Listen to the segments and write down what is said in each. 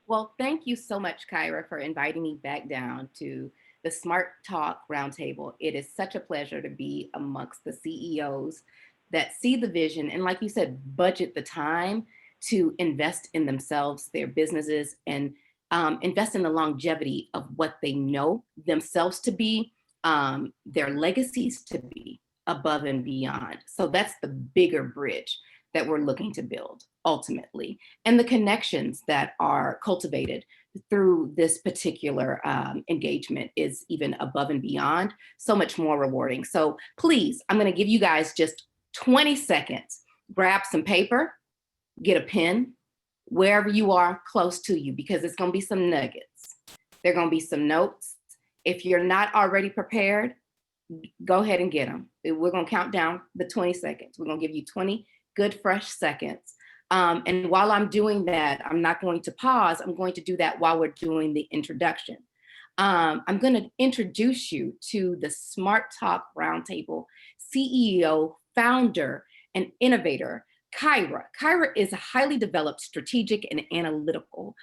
Well, thank you so much, Kyra, for inviting me back down to the Smart Talk Roundtable. It is such a pleasure to be amongst the CEOs that see the vision and, like you said, budget the time to invest in themselves, their businesses, and invest in the longevity of what they know themselves to be, their legacies to be above and beyond. So that's the bigger bridge that we're looking to build ultimately, and the connections that are cultivated through this particular engagement is even above and beyond, so much more rewarding. So please, I'm going to give you guys just 20 seconds. Grab some paper, get a pen, wherever you are close to you, because it's going to be some nuggets. There are going to be some notes. If you're not already prepared, go ahead and get them. We're going to count down the 20 seconds. We're going to give you 20 good, fresh seconds. And while I'm doing that, I'm not going to pause. I'm going to do that while we're doing the introduction. I'm going to introduce you to the Smart Talk Roundtable CEO, founder, and innovator, Kyra. Kyra is a highly developed, strategic, and analytical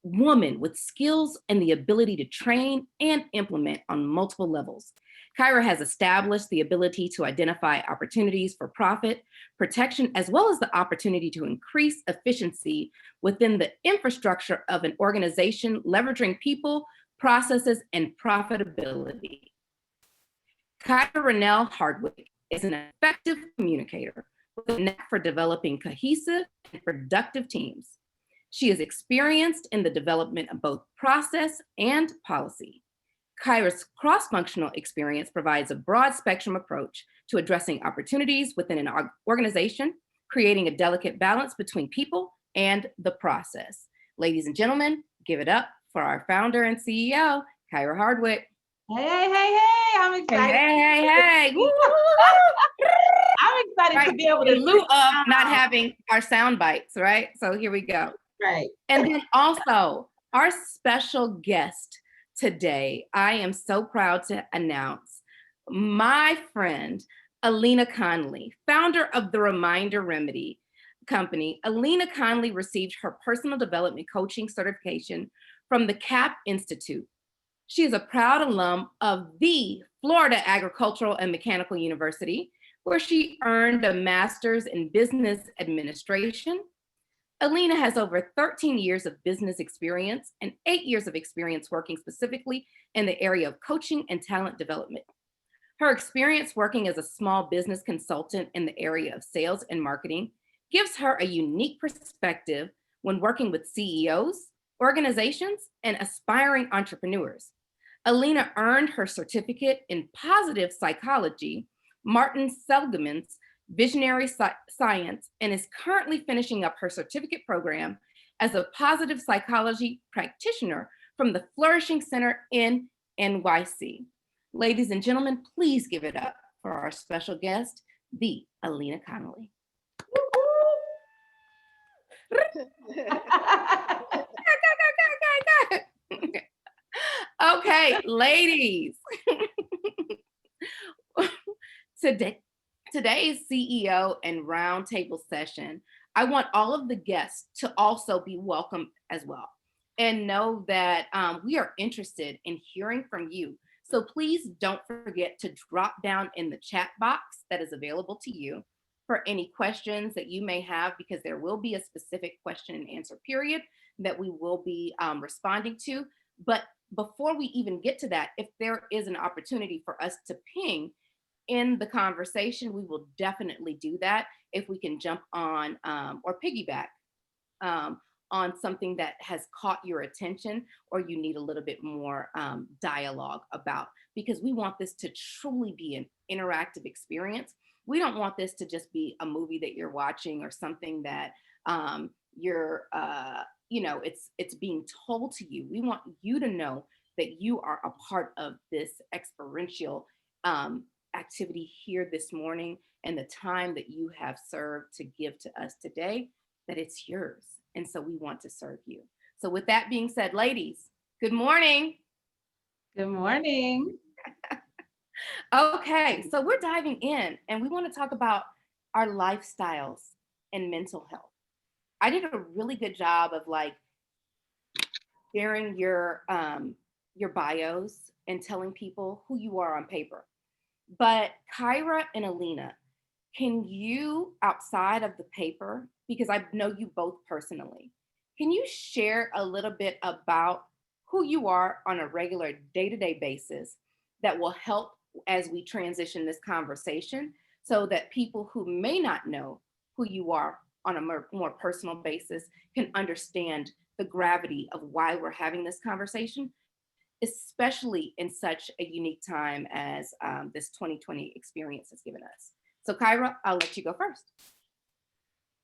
woman with skills and the ability to train and implement on multiple levels. Kyra has established the ability to identify opportunities for profit, protection, as well as the opportunity to increase efficiency within the infrastructure of an organization, leveraging people, processes, and profitability. Kyra Rénel Hardwick is an effective communicator with a knack for developing cohesive and productive teams. She is experienced in the development of both process and policy. Kyra's cross-functional experience provides a broad spectrum approach to addressing opportunities within an organization, creating a delicate balance between people and the process. Ladies and gentlemen, give it up for our founder and CEO, Kyra Hardwick. Hey, I'm excited. Hey. I'm excited to be able to. In lieu of not having our sound bites, right? So here we go. Right. And then also our special guest today, I am so proud to announce my friend, Alena Conley, founder of the Reminder Remedy company. Alena Conley received her personal development coaching certification from the CAP Institute. She is a proud alum of the Florida Agricultural and Mechanical University, where she earned a master's in business administration. Alena has over 13 years of business experience and 8 years of experience working specifically in the area of coaching and talent development. Her experience working as a small business consultant in the area of sales and marketing gives her a unique perspective when working with CEOs, organizations, and aspiring entrepreneurs. Alena earned her certificate in positive psychology, Martin Seligman's Visionary Science, and is currently finishing up her certificate program as a positive psychology practitioner from the Flourishing Center in NYC. Ladies and gentlemen, please give it up for our special guest, the Alena Conley. Okay, ladies. Today's CEO and roundtable session, I want all of the guests to also be welcome as well, and know that we are interested in hearing from you. So please don't forget to drop down in the chat box that is available to you for any questions that you may have, because there will be a specific question and answer period that we will be responding to. But before we even get to that, if there is an opportunity for us to ping in the conversation, we will definitely do that if we can jump on or piggyback on something that has caught your attention or you need a little bit more dialogue about, because we want this to truly be an interactive experience. We don't want this to just be a movie that you're watching or something that it's being told to you. We want you to know that you are a part of this experiential activity here this morning, and the time that you have served to give to us today, that it's yours. And so we want to serve you. So with that being said, ladies, good morning. Good morning. Okay, so we're diving in and we want to talk about our lifestyles and mental health. I did a really good job of sharing your bios and telling people who you are on paper. But Kyra and Alena, can you, outside of the paper, because I know you both personally, can you share a little bit about who you are on a regular day-to-day basis that will help as we transition this conversation so that people who may not know who you are on a more personal basis can understand the gravity of why we're having this conversation, especially in such a unique time as this 2020 experience has given us. So, Kyra, I'll let you go first.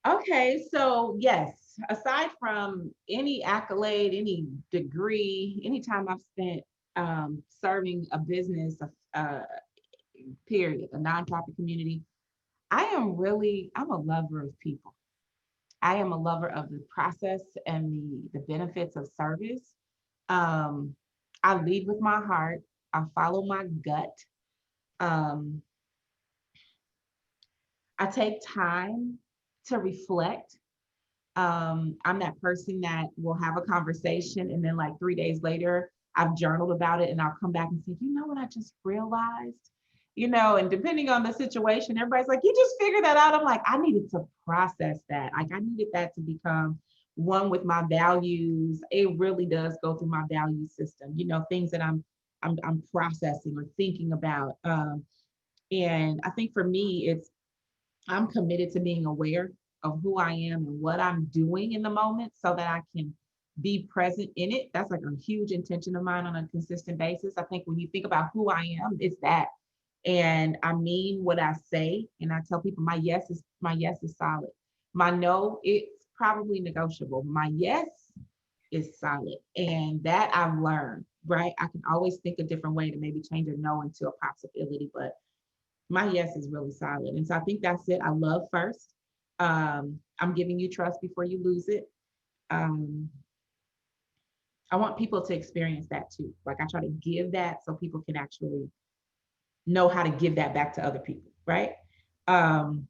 Okay, so yes, aside from any accolade, any degree, any time I've spent serving a business, period, a nonprofit community, I'm a lover of people. I am a lover of the process and the benefits of service. Um, I lead with my heart. I follow my gut. Um, I take time to reflect. I'm that person that will have a conversation and then like 3 days later, I've journaled about it and I'll come back and say, you know what I just realized? And depending on the situation, everybody's like, you just figured that out. I'm like, I needed to process that. Like I needed that to become one with my values. It really does go through my value system, things that I'm processing or thinking about. And I think for me, I'm committed to being aware of who I am and what I'm doing in the moment so that I can be present in it. That's like a huge intention of mine on a consistent basis. I think when you think about who I am, it's that. And I mean what I say. And I tell people my yes is solid. My no, it's probably negotiable. My yes is solid. And that I've learned, right? I can always think a different way to maybe change a no into a possibility, but my yes is really solid. And so I think that's it. I love first. I'm giving you trust before you lose it. Um, I want people to experience that too. Like I try to give that so people can actually know how to give that back to other people, right? Um,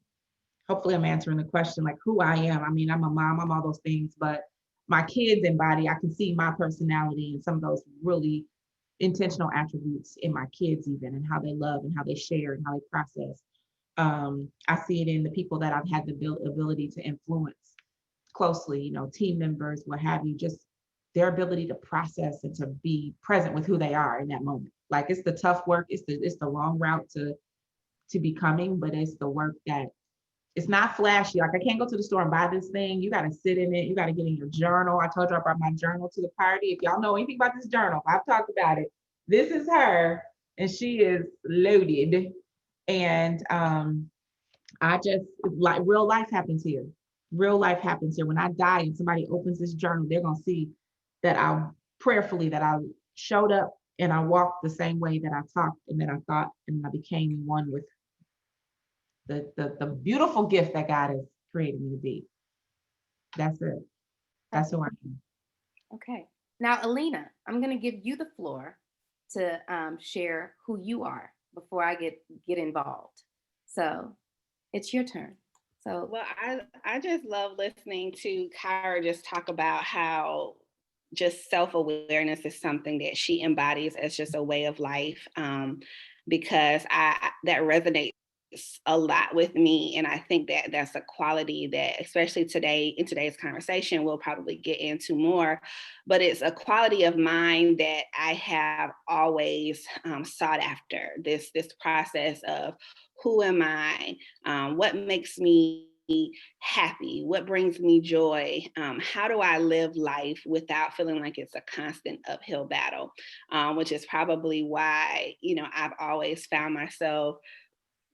Hopefully I'm answering the question like who I am. I mean, I'm a mom, I'm all those things, but my kids embody, I can see my personality and some of those really intentional attributes in my kids even and how they love and how they share and how they process. I see it in the people that I've had the ability to influence closely, team members, what have you, just their ability to process and to be present with who they are in that moment. Like it's the tough work, it's the long route to becoming, but it's the work that it's not flashy. Like I can't go to the store and buy this thing. You got to sit in it. You got to get in your journal. I told you I brought my journal to the party. If y'all know anything about this journal, I've talked about it. This is her, and she is loaded. And I just like real life happens here. Real life happens here. When I die and somebody opens this journal, they're gonna see that I prayerfully that I showed up and I walked the same way that I talked and that I thought and I became one with the beautiful gift that God has created me to be. That's it. That's who I am. Okay. Now, Alena, I'm going to give you the floor to share who you are before I get involved. So it's your turn. So, Well, I just love listening to Kyra just talk about how just self-awareness is something that she embodies as just a way of life, because that resonates a lot with me, and I think that that's a quality that especially today in today's conversation we'll probably get into more, but it's a quality of mine that I have always sought after, this process of who am I, what makes me happy, what brings me joy, how do I live life without feeling like it's a constant uphill battle, which is probably why I've always found myself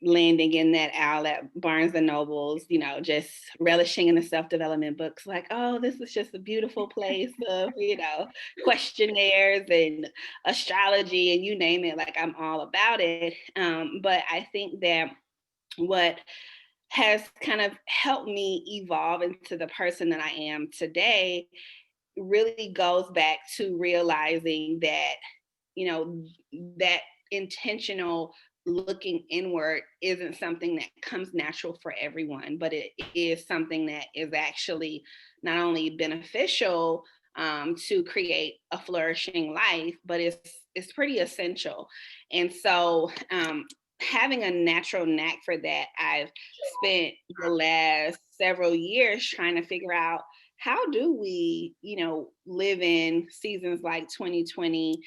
landing in that aisle at Barnes and Nobles, just relishing in the self-development books, like, oh, this is just a beautiful place of, questionnaires and astrology and you name it, like I'm all about it. But I think that what has kind of helped me evolve into the person that I am today really goes back to realizing that, that intentional looking inward isn't something that comes natural for everyone, but it is something that is actually not only beneficial, to create a flourishing life, but it's pretty essential. And so having a natural knack for that, I've spent the last several years trying to figure out, how do we, live in seasons like 2020,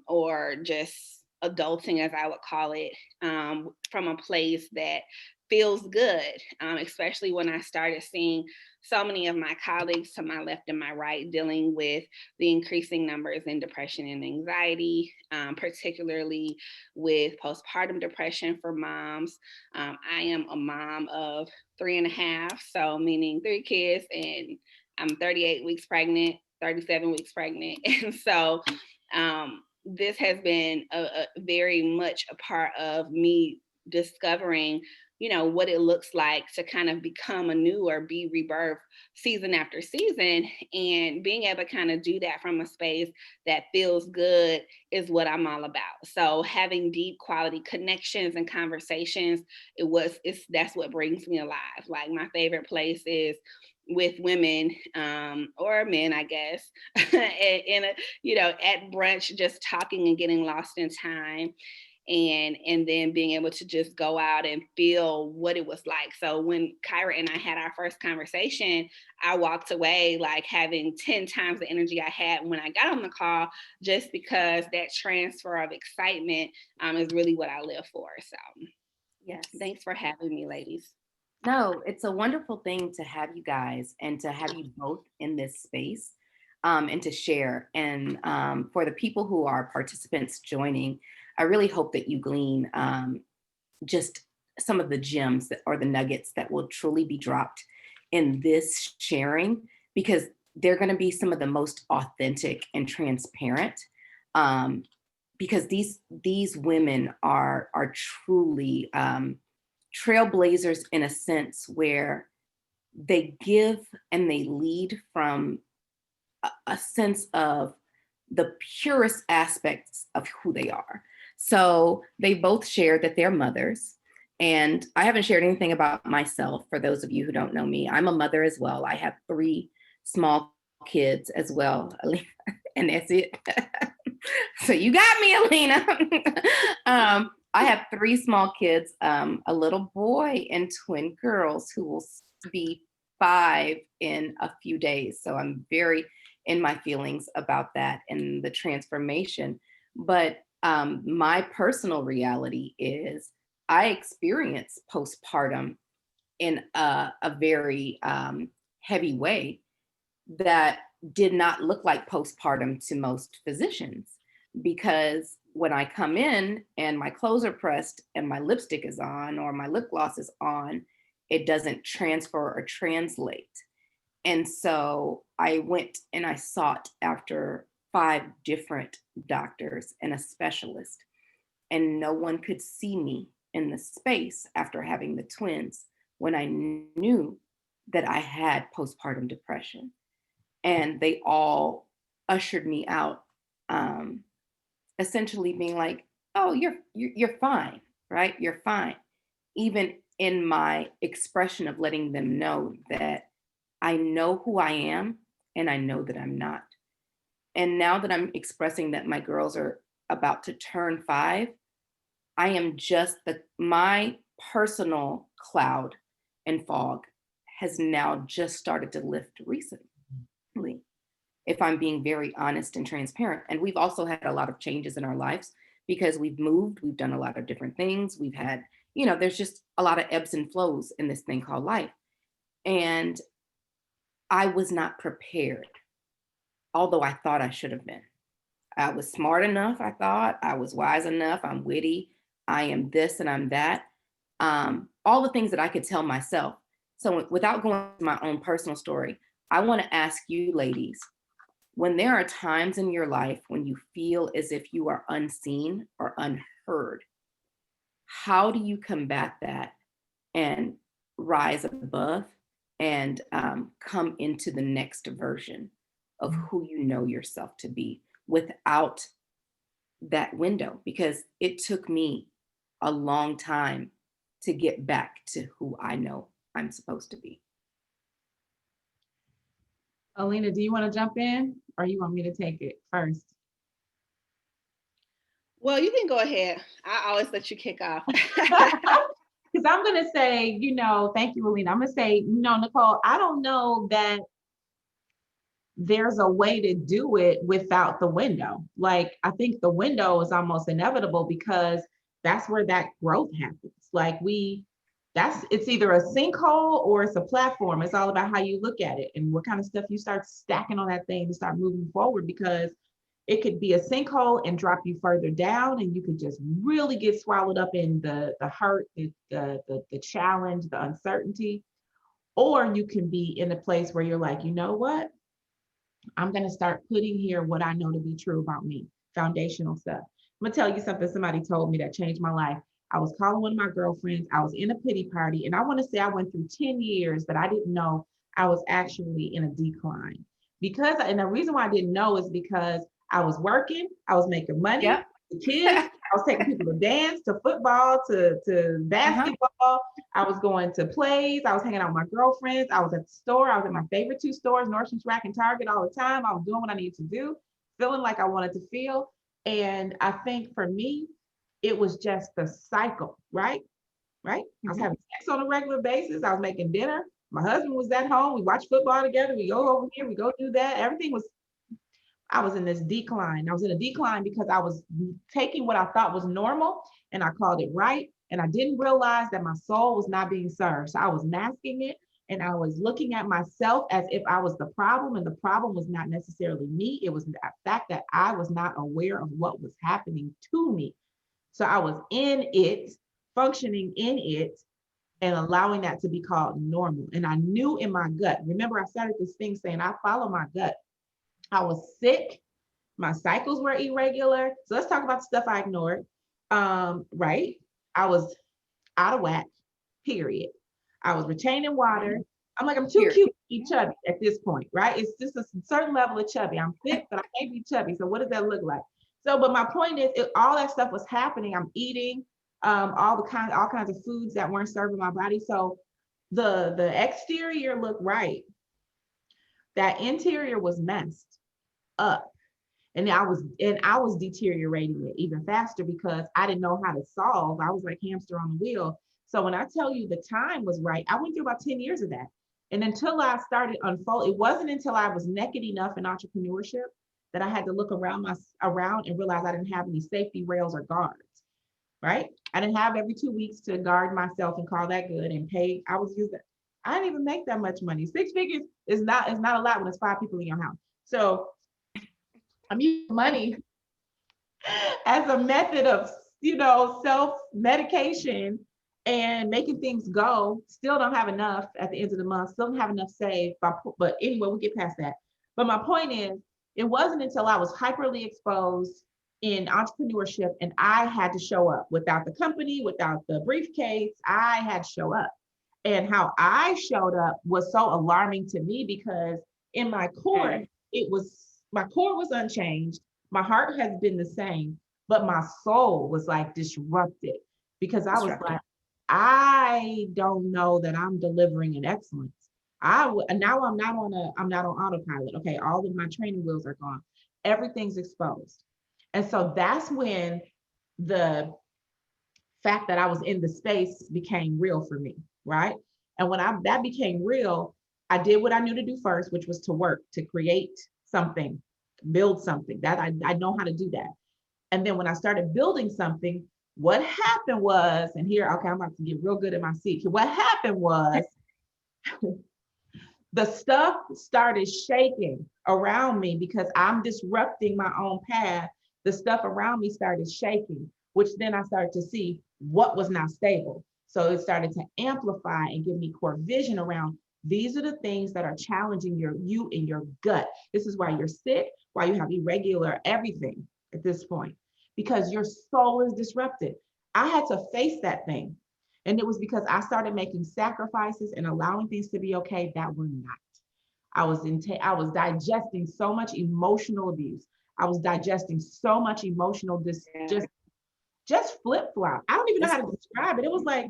or just adulting, as I would call it, from a place that feels good, especially when I started seeing so many of my colleagues to my left and my right dealing with the increasing numbers in depression and anxiety, particularly with postpartum depression for moms. I am a mom of 3.5, so meaning 3 kids, and I'm 38 weeks pregnant, 37 weeks pregnant. And so this has been a very much a part of me discovering, what it looks like to kind of become a new or be rebirthed season after season, and being able to kind of do that from a space that feels good is what I'm all about. So having deep quality connections and conversations, that's what brings me alive. Like, my favorite place is with women, or men, I guess, at brunch, just talking and getting lost in time, and then being able to just go out and feel what it was like. So when Kyra and I had our first conversation, I walked away like having 10 times the energy I had when I got on the call, just because that transfer of excitement is really what I live for. So Yes. Thanks for having me, ladies. No, it's a wonderful thing to have you guys and to have you both in this space, and to share. And for the people who are participants joining, I really hope that you glean just some of the gems or the nuggets that will truly be dropped in this sharing, because they're going to be some of the most authentic and transparent. Because these women are truly trailblazers, in a sense where they give and they lead from a sense of the purest aspects of who they are. So they both shared that they're mothers. And I haven't shared anything about myself. For those of you who don't know me, I'm a mother as well. I have 3 small kids as well, and that's it. So you got me, Alena. I have 3 small kids, a little boy and twin girls who will be 5 in a few days. So I'm very in my feelings about that and the transformation. But my personal reality is I experienced postpartum in a very heavy way that did not look like postpartum to most physicians. Because when I come in and my clothes are pressed and my lipstick is on or my lip gloss is on, it doesn't transfer or translate. And so I went and I sought after 5 different doctors and a specialist, and no one could see me in the space after having the twins when I knew that I had postpartum depression. And they all ushered me out, essentially being like, "Oh, you're fine, right? You're fine." Even in my expression of letting them know that I know who I am and I know that I'm not. And now that I'm expressing that my girls are about to turn 5, I am just my personal cloud and fog has now just started to lift recently, if I'm being very honest and transparent. And we've also had a lot of changes in our lives because we've moved, we've done a lot of different things. We've had, there's just a lot of ebbs and flows in this thing called life. And I was not prepared, although I thought I should have been. I was smart enough, I thought. I was wise enough. I'm witty. I am this and I'm that. All the things that I could tell myself. So without going to my own personal story, I want to ask you ladies, when there are times in your life when you feel as if you are unseen or unheard, how do you combat that and rise above and come into the next version of who you know yourself to be without that window? Because it took me a long time to get back to who I know I'm supposed to be. Alena, do you want to jump in or you want me to take it first? Well, you can go ahead. I always let you kick off. Because I'm going to say, thank you, Alena. I'm going to say, Nicole, I don't know that there's a way to do it without the window. Like, I think the window is almost inevitable because that's where that growth happens. Like it's either a sinkhole or it's a platform. It's all about how you look at it and what kind of stuff you start stacking on that thing to start moving forward, because it could be a sinkhole and drop you further down, and you could just really get swallowed up in the hurt, the challenge, the uncertainty. Or you can be in a place where you're like, you know what? I'm going to start putting here what I know to be true about me, foundational stuff. I'm going to tell you something somebody told me that changed my life. I was calling one of my girlfriends. I was in a pity party. And I want to say I went through 10 years that I didn't know I was actually in a decline. And the reason why I didn't know is because I was working, I was making money, Yep. the kids, I was taking people to dance, to football, to basketball. I was going to plays. I was hanging out with my girlfriends. I was at the store. I was at my favorite two stores, Nordstrom's Rack and Target, all the time. I was doing what I needed to do, feeling like I wanted to feel. And I think for me, it was just the cycle, right? Right? I was having sex on a regular basis. I was making dinner. My husband was at home. We watched football together. We go over here. We go do that. I was in this decline. I was in a decline because I was taking what I thought was normal and I called it right. And I didn't realize that my soul was not being served. So I was masking it and I was looking at myself as if I was the problem. And the problem was not necessarily me. It was the fact that I was not aware of what was happening to me. So I was in it, functioning in it, and allowing that to be called normal. And I knew in my gut, remember I started this thing saying, I follow my gut. I was sick. My cycles were irregular. So let's talk about the stuff I ignored. Right. I was out of whack, period. I was retaining water. I'm like, I'm too cute to be chubby at this point, right? It's just a certain level of chubby. I'm fit, but I can't be chubby. So what does that look like? So, but my point is, all that stuff was happening. I'm eating all kinds of foods that weren't serving my body. So the exterior looked right. That interior was messed up. And I was deteriorating it even faster because I didn't know how to solve. I was like hamster on the wheel. So when I tell you the time was right, I went through about 10 years of that. And until I started unfold, it wasn't until I was naked enough in entrepreneurship that I had to look around and realize I didn't have any safety rails or guards, right? I didn't have every 2 weeks to guard myself and call that good and pay. I didn't even make that much money. 6 figures is not a lot when it's 5 people in your house. So I'm using money as a method of, self-medication and making things go. Still don't have enough at the end of the month. Still don't have enough saved. But anyway, we'll get past that. But my point is, it wasn't until I was hyperly exposed in entrepreneurship and I had to show up without the company, without the briefcase. I had to show up. And how I showed up was so alarming to me because in my core, my core was unchanged. My heart has been the same, but my soul was like disrupted because I was like, I don't know that I'm delivering in excellence. Now I'm not on autopilot. Okay, all of my training wheels are gone. Everything's exposed. And so that's when the fact that I was in the space became real for me, right? And when that became real, I did what I knew to do first, which was to work, to create something, build something. That I know how to do that. And then when I started building something, what happened was, and here, okay, I'm about to get real good in my seat. What happened was the stuff started shaking around me because I'm disrupting my own path. The stuff around me started shaking, which then I started to see what was not stable. So it started to amplify and give me core vision around these are the things that are challenging you in your gut. This is why you're sick, why you have irregular everything at this point, because your soul is disrupted. I had to face that thing. And it was because I started making sacrifices and allowing things to be okay that were not. I was digesting so much emotional abuse. I was digesting so much emotional just flip-flop. I don't even know how to describe it. It was like,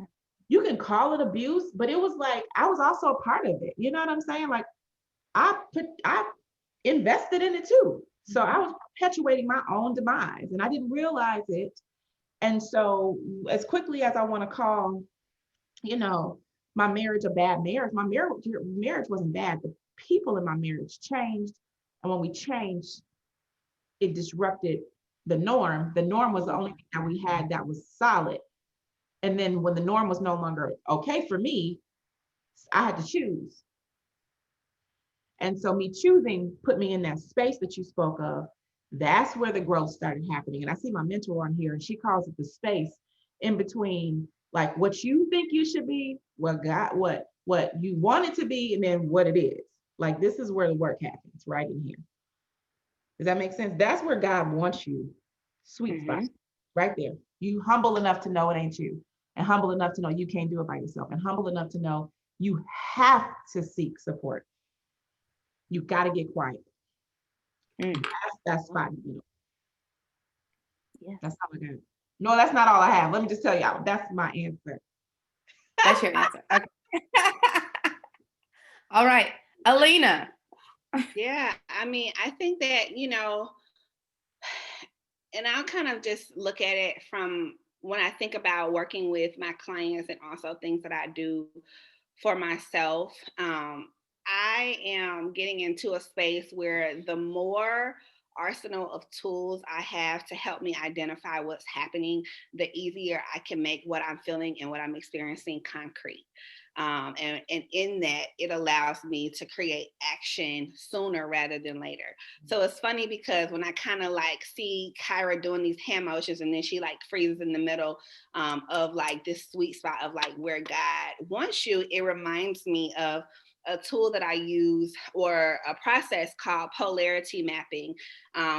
you can call it abuse, but it was like, I was also a part of it. You know what I'm saying? Like, I invested in it too. So I was perpetuating my own demise and I didn't realize it. And so as quickly as I want to call, my marriage a bad marriage, my marriage wasn't bad. The people in my marriage changed. And when we changed, it disrupted the norm. The norm was the only thing that we had that was solid. And then when the norm was no longer okay for me, I had to choose. And so me choosing put me in that space that you spoke of. That's where the growth started happening. And I see my mentor on here and she calls it the space in between like what you think you should be, what you want it to be, and then what it is. Like this is where the work happens, right in here. Does that make sense? That's where God wants you. Sweet spot, right there. You humble enough to know it ain't you, and humble enough to know you can't do it by yourself, and humble enough to know you have to seek support. You got to get quiet. That's spot. Yeah. That's all I got. No, that's not all I have. Let me just tell y'all. That's my answer. That's your answer. Okay. All right, Alena. Yeah, I mean, I think that, and I'll kind of just look at it from when I think about working with my clients and also things that I do for myself. I am getting into a space where the more arsenal of tools I have to help me identify what's happening, the easier I can make what I'm feeling and what I'm experiencing concrete. And in that, it allows me to create action sooner rather than later. So it's funny because when I kind of like see Kyra doing these hand motions and then she like freezes in the middle of like this sweet spot of like where God wants you, it reminds me of a tool that I use or a process called polarity mapping,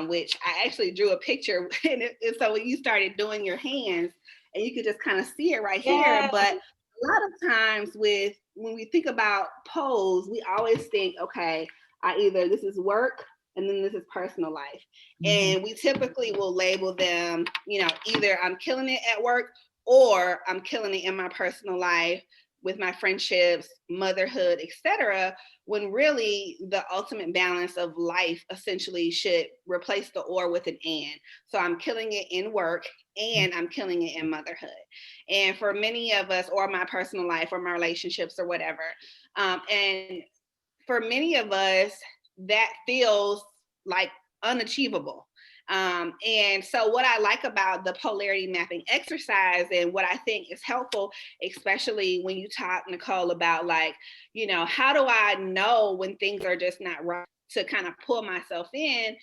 which I actually drew a picture. And so when you started doing your hands, and you could just kind of see it right here, but a lot of times when we think about pose, we always think, okay, this is work and then this is personal life. And we typically will label them, either I'm killing it at work or I'm killing it in my personal life with my friendships, motherhood, etc. When really the ultimate balance of life essentially should replace the or with an and. So I'm killing it in work and I'm killing it in motherhood. And for many of us, or my personal life or my relationships or whatever, and for many of us, that feels like unachievable. And so what I like about the polarity mapping exercise and what I think is helpful, especially when you talk, Nicole, about like, how do I know when things are just not right to kind of pull myself in?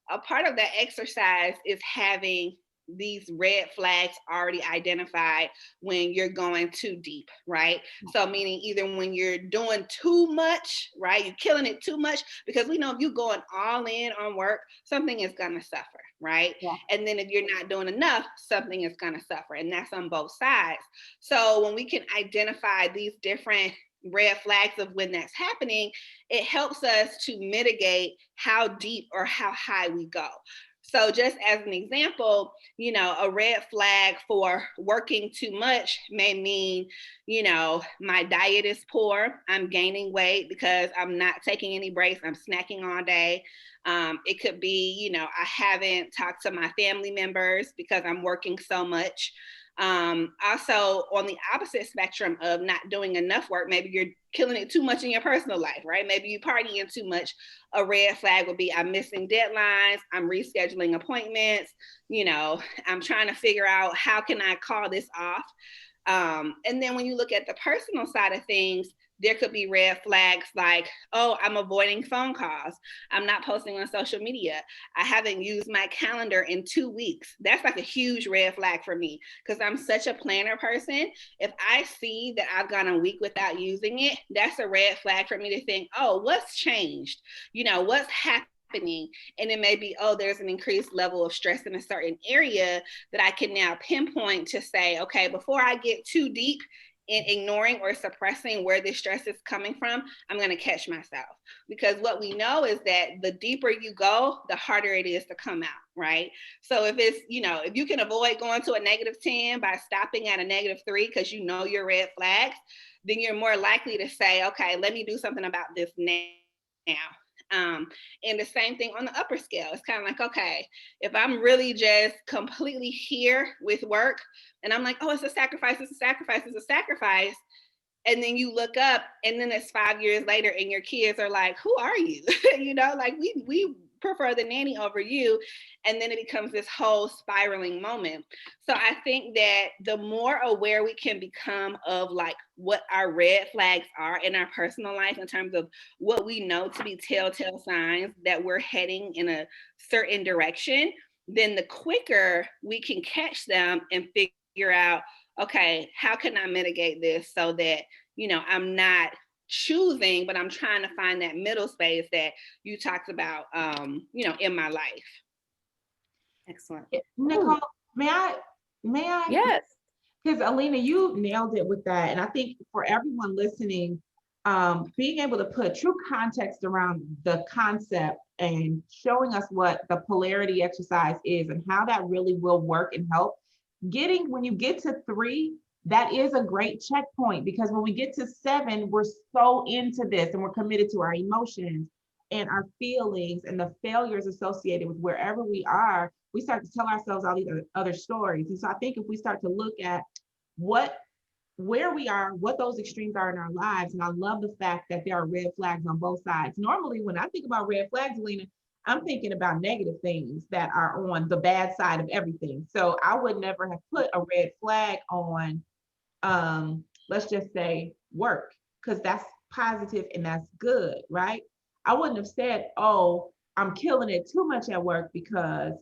A part of that exercise is having these red flags already identified when you're going too deep, right? So meaning either when you're doing too much, right? You're killing it too much, because we know if you're going all in on work, something is going to suffer, right? Yeah. And then if you're not doing enough, something is going to suffer. And that's on both sides. So when we can identify these different red flags of when that's happening, it helps us to mitigate how deep or how high we go. So just as an example, a red flag for working too much may mean, my diet is poor. I'm gaining weight because I'm not taking any breaks. I'm snacking all day. It could be, I haven't talked to my family members because I'm working so much. Also on the opposite spectrum of not doing enough work, maybe you're killing it too much in your personal life, right? Maybe you partying too much. A red flag would be I'm missing deadlines, I'm rescheduling appointments, I'm trying to figure out how can I call this off. And then when you look at the personal side of things, there could be red flags like, oh, I'm avoiding phone calls. I'm not posting on social media. I haven't used my calendar in 2 weeks. That's like a huge red flag for me because I'm such a planner person. If I see that I've gone a week without using it, that's a red flag for me to think, oh, what's changed? What's happening? And it may be, oh, there's an increased level of stress in a certain area that I can now pinpoint to say, okay, before I get too deep in ignoring or suppressing where this stress is coming from, I'm going to catch myself. Because what we know is that the deeper you go, the harder it is to come out, right? So if it's, if you can avoid going to a -10 by stopping at a -3 because your red flags, then you're more likely to say, okay, let me do something about this now. now. And the same thing on the upper scale. It's kind of like, okay, if I'm really just completely here with work and I'm like, oh, it's a sacrifice, it's a sacrifice, it's a sacrifice. And then you look up and then it's 5 years later and your kids are like, who are you? You know, like we prefer the nanny over you. And then it becomes this whole spiraling moment. So I think that the more aware we can become of like what our red flags are in our personal life in terms of what we know to be telltale signs that we're heading in a certain direction, then the quicker we can catch them and figure out, okay, how can I mitigate this so that, you know, I'm not choosing, but I'm trying to find that middle space that you talked about, you know, in my life. Excellent. Nicole, may I? Yes. Because Alena, you nailed it with that. And I think for everyone listening, being able to put true context around the concept and showing us what the polarity exercise is and how that really will work and help. When you get to 3, that is a great checkpoint, because when we get to 7, we're so into this and we're committed to our emotions and our feelings and the failures associated with wherever we are. We start to tell ourselves all these other stories. And so I think if we start to look at where we are, what those extremes are in our lives, and I love the fact that there are red flags on both sides. Normally, when I think about red flags, Alena, I'm thinking about negative things that are on the bad side of everything. So I would never have put a red flag on, let's just say, work, because that's positive and that's good, right? I wouldn't have said, oh, I'm killing it too much at work because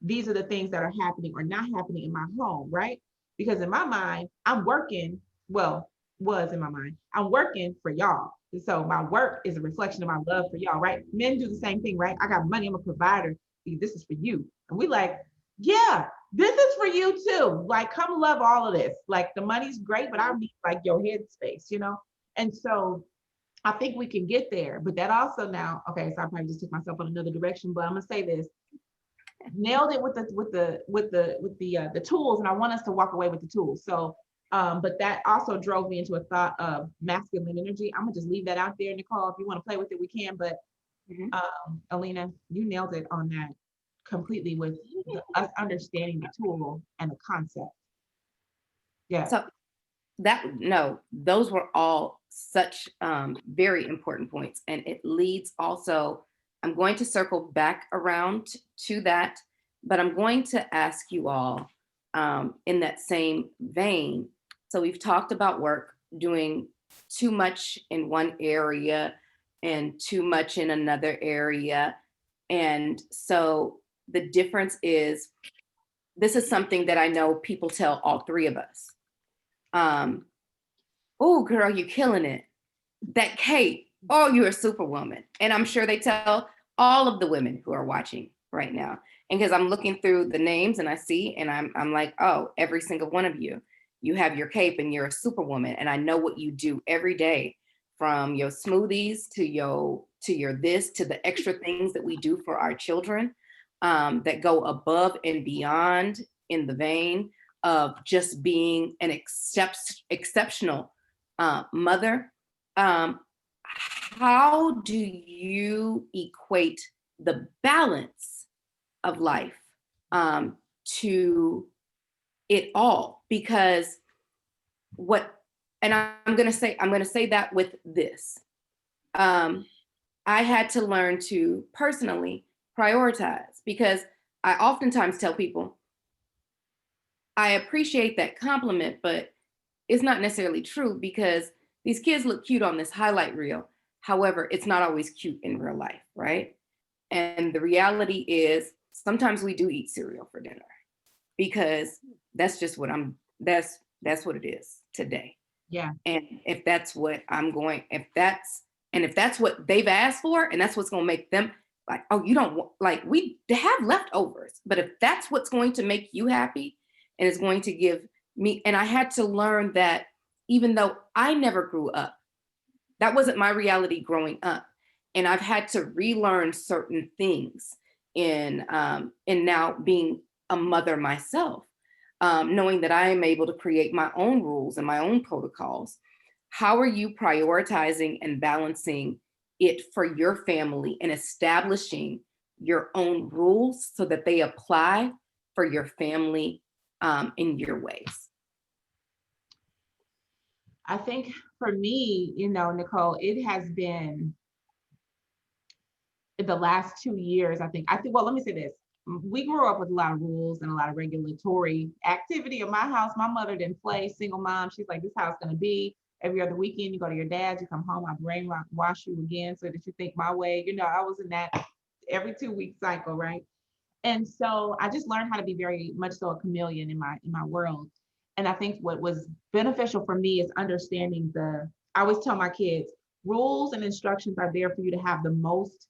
these are the things that are happening or not happening in my home, right? Because in my mind, I'm working, well, was in my mind, I'm working for y'all. And so my work is a reflection of my love for y'all, right? Men do the same thing, right? I got money, I'm a provider. This is for you. And we like, yeah, this is for you too. Like, come love all of this. Like, the money's great, but I need like your head space, you know? And so I think we can get there. But that also now, okay, so I probably just took myself on another direction, but I'm gonna say this. Nailed it with the tools, and I want us to walk away with the tools. So but that also drove me into a thought of masculine energy. I'm gonna just leave that out there, Nicole. If you want to play with it, we can. But Alena, you nailed it on that completely with us understanding the tool and the concept. Yeah. So those were all such very important points. And it leads also, I'm going to circle back around to that, but I'm going to ask you all in that same vein. So we've talked about work, doing too much in one area and too much in another area. And so the difference is, this is something that I know people tell all 3 of us. Oh, girl, you're killing it. That Kate, oh, you're a superwoman. And I'm sure they tell all of the women who are watching right now. And because I'm looking through the names and I see, and I'm like, oh, every single one of you, you have your cape and you're a superwoman. And I know what you do every day, from your smoothies to your this, to the extra things that we do for our children, that go above and beyond, in the vein of just being an exceptional mother. How do you equate the balance of life to it all? Because and I'm going to say that with this. I had to learn to personally prioritize, because I oftentimes tell people, I appreciate that compliment, but it's not necessarily true, because these kids look cute on this highlight reel. However, it's not always cute in real life, right? And the reality is, sometimes we do eat cereal for dinner, because that's just what that's what it is today. Yeah. And if that's what if that's what they've asked for, and that's what's going to make them like, oh, you don't want, like, we have leftovers, but if that's what's going to make you happy and is going to give me, and I had to learn that, even though I never grew up, that wasn't my reality growing up. And I've had to relearn certain things in now being a mother myself, knowing that I am able to create my own rules and my own protocols. How are you prioritizing and balancing it for your family and establishing your own rules so that they apply for your family in your ways? I think for me, you know, Nicole, it has been the last 2 years. Well, let me say this. We grew up with a lot of rules and a lot of regulatory activity in my house. My mother didn't play, single mom. She's like, this is how it's going to be. Every other weekend, you go to your dad's, you come home, I brainwash you again so that you think my way. You know, I was in that every 2 week cycle, right? And so I just learned how to be very much so a chameleon in my world. And I think what was beneficial for me is understanding I always tell my kids, rules and instructions are there for you to have the most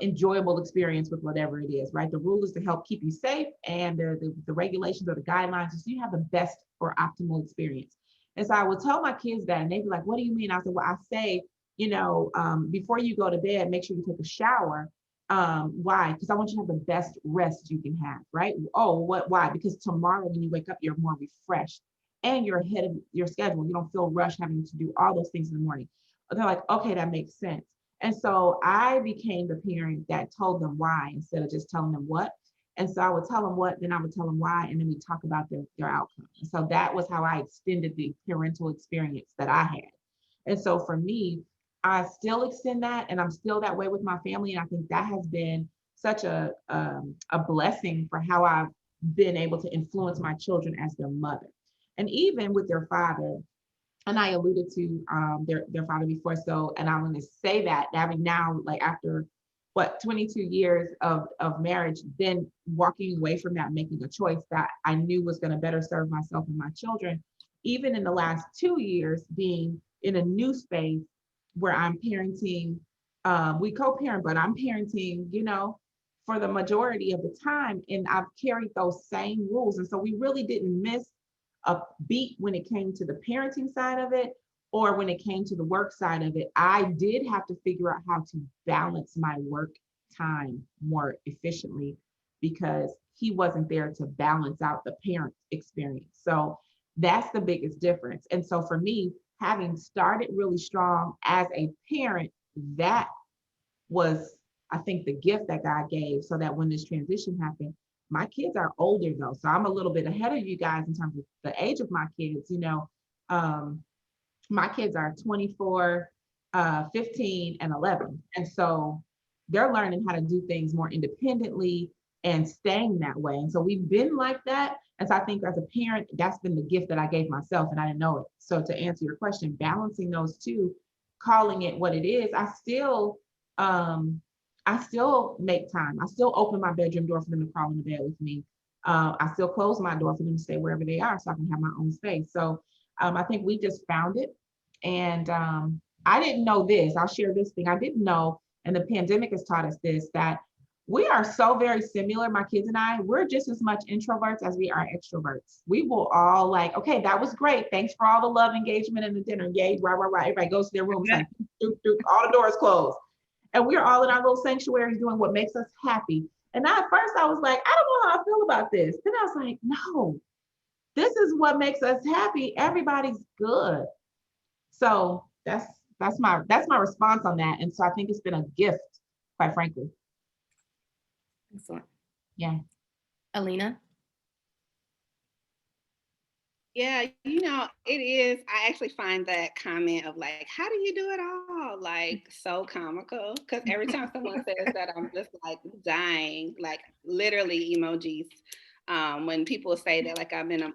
enjoyable experience with whatever it is, right? The rule is to help keep you safe, and the regulations or the guidelines is so you have the best or optimal experience. And so I would tell my kids that, and they'd be like, what do you mean? I said, well, I say, you know, before you go to bed, make sure you take a shower. Why? Because I want you to have the best rest you can have, right? Oh, why? Because tomorrow when you wake up, you're more refreshed and you're ahead of your schedule. You don't feel rushed having to do all those things in the morning. They're like, okay, that makes sense. And so I became the parent that told them why instead of just telling them what. And so I would tell them what, then I would tell them why, and then we talk about their outcome. And so that was how I extended the parental experience that I had. And so for me, I still extend that, and I'm still that way with my family. And I think that has been such a blessing for how I've been able to influence my children as their mother. And even with their father, and I alluded to their father before. So, and I'm going to say that now, like after 22 years of marriage, then walking away from that, making a choice that I knew was going to better serve myself and my children, even in the last 2 years, being in a new space where I'm parenting, we co-parent, but I'm parenting, you know, for the majority of the time. And I've carried those same rules. And so we really didn't miss a beat when it came to the parenting side of it, or when it came to the work side of it. I did have to figure out how to balance my work time more efficiently because he wasn't there to balance out the parent experience. So that's the biggest difference. And so for me, having started really strong as a parent, that was, I think, the gift that God gave, so that when this transition happened, my kids are older though. So I'm a little bit ahead of you guys in terms of the age of my kids. You know, my kids are 24, 15, and 11. And so they're learning how to do things more independently and staying that way. And so we've been like that. And so I think as a parent, that's been the gift that I gave myself, and I didn't know it. So to answer your question, balancing those two, calling it what it is, I still make time. I still open my bedroom door for them to crawl into bed with me. I still close my door for them to stay wherever they are so I can have my own space. So I think we just found it. And I didn't know this. I'll share this thing. I didn't know, and the pandemic has taught us this, that we are so very similar, my kids and I. We're just as much introverts as we are extroverts. We will all like, okay, that was great. Thanks for all the love, engagement, and the dinner. Yay, rah, rah, rah. Everybody goes to their rooms, like, doop, doop, all the doors closed. And we're all in our little sanctuaries doing what makes us happy. And at first I was like, I don't know how I feel about this. Then I was like, no, this is what makes us happy. Everybody's good. So that's my response on that. And so I think it's been a gift, quite frankly. Excellent. Yeah. Alena? Yeah, you know, it is. I actually find that comment of like, how do you do it all? Like so comical. Because every time someone says that, I'm just like dying, like literally emojis. When people say that, like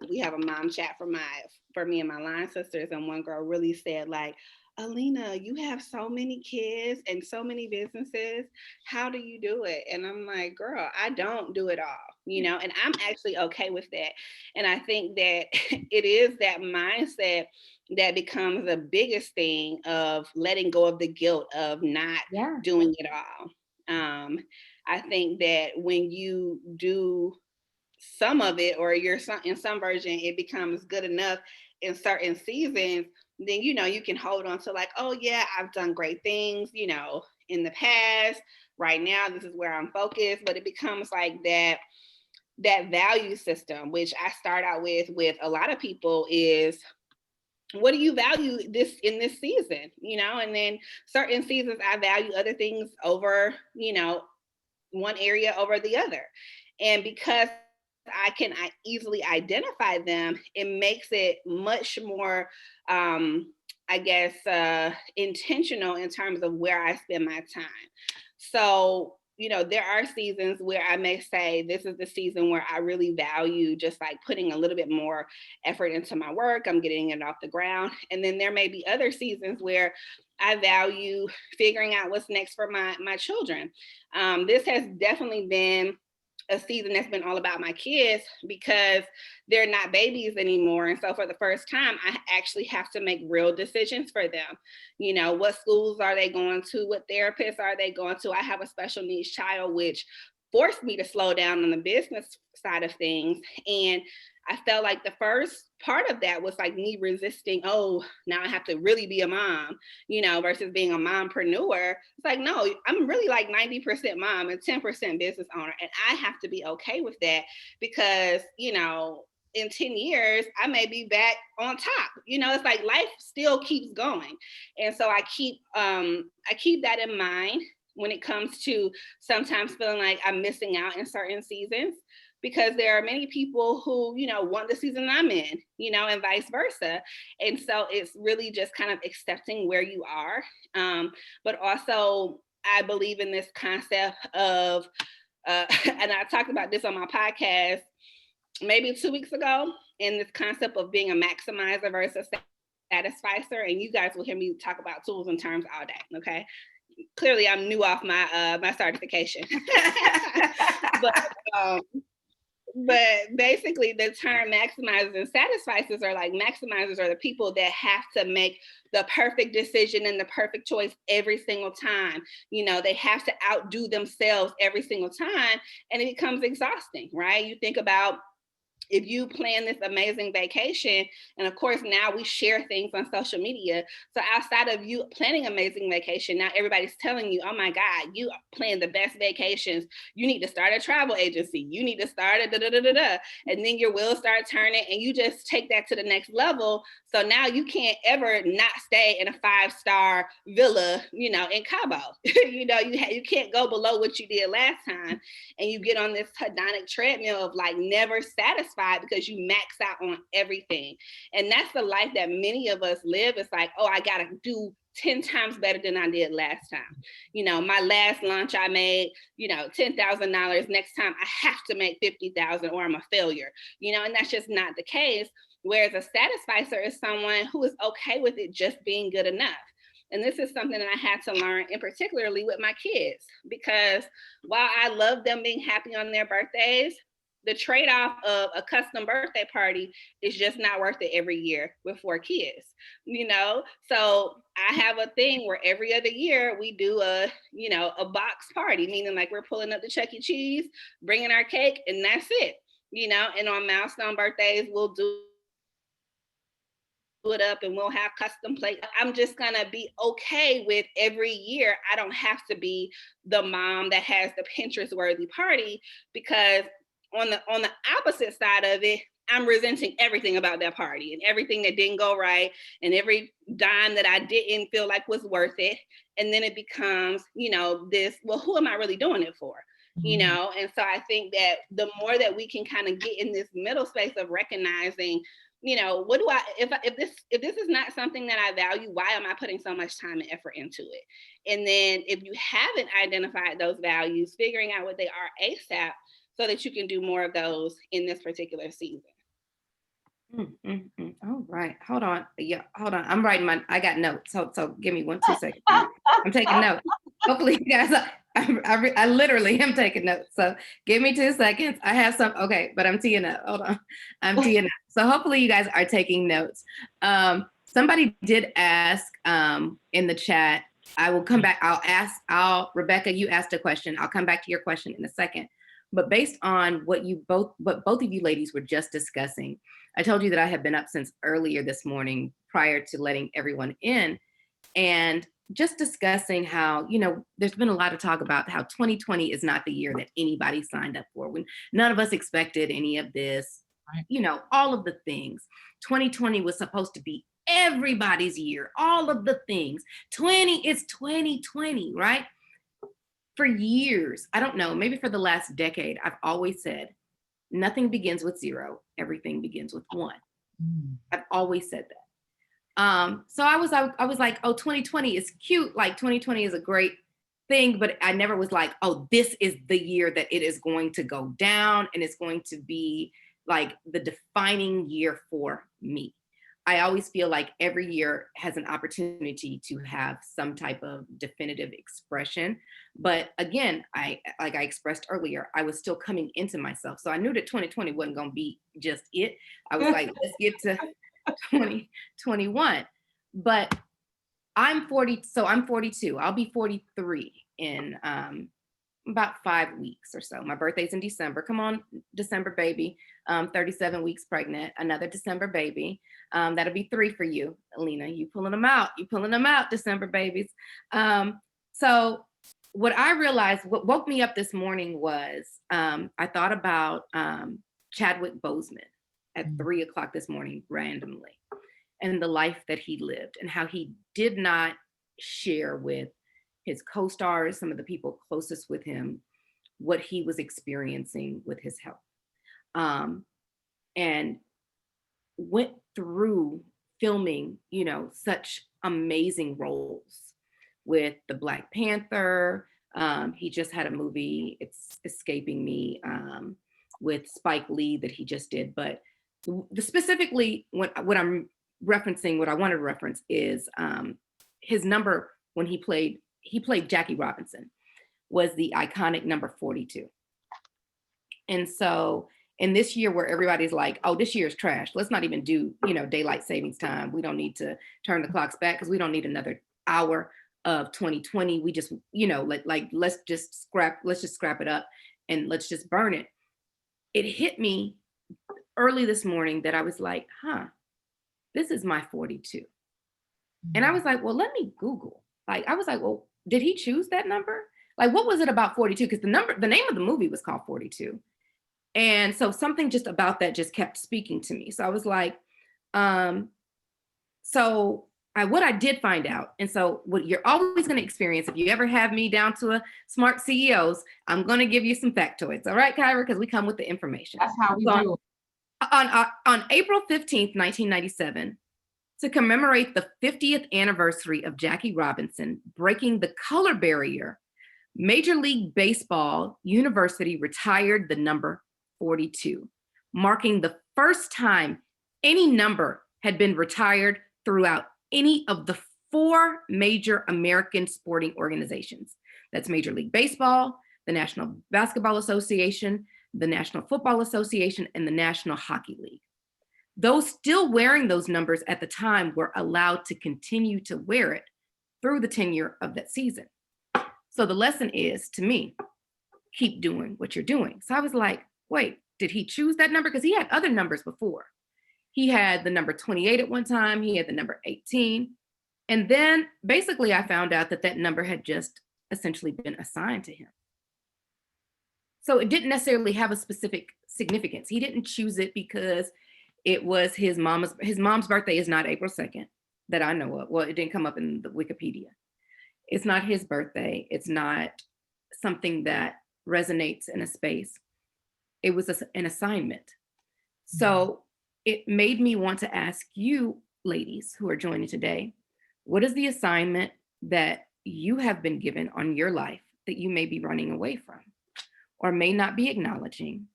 we have a mom chat for me and my line sisters, and one girl really said like, Alena, you have so many kids and so many businesses. How do you do it? And I'm like, girl, I don't do it all, you know, and I'm actually okay with that. And I think that it is that mindset that becomes the biggest thing of letting go of the guilt of not doing it all. I think that when you do some of it, or in some version, it becomes good enough in certain seasons, then, you know, you can hold on to like, oh yeah, I've done great things, you know, in the past. Right now, this is where I'm focused. But it becomes like that value system, which I start out with a lot of people, is what do you value this in this season? And then certain seasons I value other things over, one area over the other. And because I easily identify them, it makes it much more, I guess, intentional in terms of where I spend my time. So, there are seasons where I may say, this is the season where I really value just like putting a little bit more effort into my work. I'm getting it off the ground. And then there may be other seasons where I value figuring out what's next for my children. This has definitely been a season that's been all about my kids because they're not babies anymore. And so for the first time, I actually have to make real decisions for them. What schools are they going to? What therapists are they going to? I have a special needs child, which forced me to slow down on the business side of things. And I felt like the first part of that was like me resisting, oh, now I have to really be a mom, versus being a mompreneur. It's like, no, I'm really like 90% mom and 10% business owner. And I have to be okay with that because, in 10 years, I may be back on top. It's like life still keeps going. And so I keep that in mind when it comes to sometimes feeling like I'm missing out in certain seasons, because there are many people who, want the season I'm in, and vice versa. And so it's really just kind of accepting where you are. But also I believe in this concept of, and I talked about this on my podcast maybe 2 weeks ago, in this concept of being a maximizer versus satisficer. And you guys will hear me talk about tools and terms all day. Okay. Clearly I'm new off my my certification. But basically the term maximizers and satisficers are like, maximizers are the people that have to make the perfect decision and the perfect choice every single time. They have to outdo themselves every single time, and it becomes exhausting, right? You think about if you plan this amazing vacation, and of course now we share things on social media. So outside of you planning amazing vacation, now everybody's telling you, oh my God, you plan the best vacations. You need to start a travel agency. You need to start a da-da-da-da-da. And then your wheels start turning and you just take that to the next level. So now you can't ever not stay in a 5-star villa, in Cabo. You can't go below what you did last time. And you get on this hedonic treadmill of like never satisfied because you max out on everything. And that's the life that many of us live. It's like, oh, I got to do 10 times better than I did last time. My last launch I made, $10,000. Next time I have to make 50,000 or I'm a failure, and that's just not the case. Whereas a satisficer is someone who is okay with it just being good enough. And this is something that I had to learn, and particularly with my kids, because while I love them being happy on their birthdays, the trade-off of a custom birthday party is just not worth it every year with 4 kids, So I have a thing where every other year we do a box party, meaning like we're pulling up the Chuck E. Cheese, bringing our cake, and that's it, and on milestone birthdays, we'll do it up and we'll have custom plates. I'm just gonna be okay with every year. I don't have to be the mom that has the Pinterest worthy party, because on the opposite side of it, I'm resenting everything about that party and everything that didn't go right and every dime that I didn't feel like was worth it. And then it becomes, this, well, who am I really doing it for? And so I think that the more that we can kind of get in this middle space of recognizing, what do I, if this is not something that I value, why am I putting so much time and effort into it? And then if you haven't identified those values, figuring out what they are ASAP, so that you can do more of those in this particular season. All right. Hold on. Yeah, hold on. I'm writing I got notes. So give me 2 seconds. I'm taking notes. Hopefully you guys, I literally am taking notes. So give me 2 seconds. I have some, okay, but I'm teeing up. Hold on. I'm teeing up. So hopefully you guys are taking notes. Somebody did ask in the chat, I will come back. Rebecca, you asked a question. I'll come back to your question in a second. But based on what both of you ladies were just discussing, I told you that I have been up since earlier this morning prior to letting everyone in, and just discussing how, there's been a lot of talk about how 2020 is not the year that anybody signed up for. When none of us expected any of this, all of the things. 2020 was supposed to be everybody's year, all of the things. It's 2020, right? For years, I don't know, maybe for the last decade, I've always said, nothing begins with zero, everything begins with one. I've always said that. So I was like, oh, 2020 is cute. Like 2020 is a great thing, but I never was like, oh, this is the year that it is going to go down and it's going to be like the defining year for me. I always feel like every year has an opportunity to have some type of definitive expression. But again, like I expressed earlier, I was still coming into myself. So I knew that 2020 wasn't going to be just it. I was like, let's get to 2021. But I'm 40, so I'm 42. I'll be 43 in about 5 weeks or so. My birthday's in December. Come on, December baby. 37 weeks pregnant, another December baby. That'll be 3 for you, Alena. You pulling them out. You pulling them out, December babies. So what I realized, what woke me up this morning was I thought about Chadwick Boseman at 3 o'clock this morning randomly, and the life that he lived and how he did not share with his co-stars, some of the people closest with him, what he was experiencing with his health. And went through filming, such amazing roles with the Black Panther. He just had a movie, it's escaping me, with Spike Lee that he just did. But specifically what I'm referencing, what I wanted to reference is his number when he played Jackie Robinson was the iconic number 42. And so in this year where everybody's like, oh, this year is trash, let's not even do, daylight savings time. We don't need to turn the clocks back because we don't need another hour of 2020. We just, let's just scrap it up and let's just burn it. It hit me early this morning that I was like, this is my 42. And I was like, well, let me Google. I was like, well, did he choose that number? Like, what was it about 42? Because the name of the movie was called 42. And so something just about that just kept speaking to me. So I was like, what I did find out, and so what you're always going to experience, if you ever have me down to a smart CEOs, I'm going to give you some factoids. All right, Kyra, because we come with the information. That's how we do it. On April 15th, 1997, to commemorate the 50th anniversary of Jackie Robinson breaking the color barrier, Major League Baseball University retired the number 42, marking the first time any number had been retired throughout any of the 4 major American sporting organizations. That's Major League Baseball, the National Basketball Association, the National Football Association, and the National Hockey League. Those still wearing those numbers at the time were allowed to continue to wear it through the tenure of that season. So the lesson is, to me, keep doing what you're doing. So I was like, wait, did he choose that number? Because he had other numbers before. He had the number 28 at one time. He had the number 18. And then basically I found out that number had just essentially been assigned to him. So it didn't necessarily have a specific significance. He didn't choose it because it was his mom's birthday is not April 2nd that I know of. Well, it didn't come up in the Wikipedia. It's not his birthday. It's not something that resonates in a space. It was an assignment. So it made me want to ask you, ladies who are joining today, what is the assignment that you have been given on your life that you may be running away from or may not be acknowledging,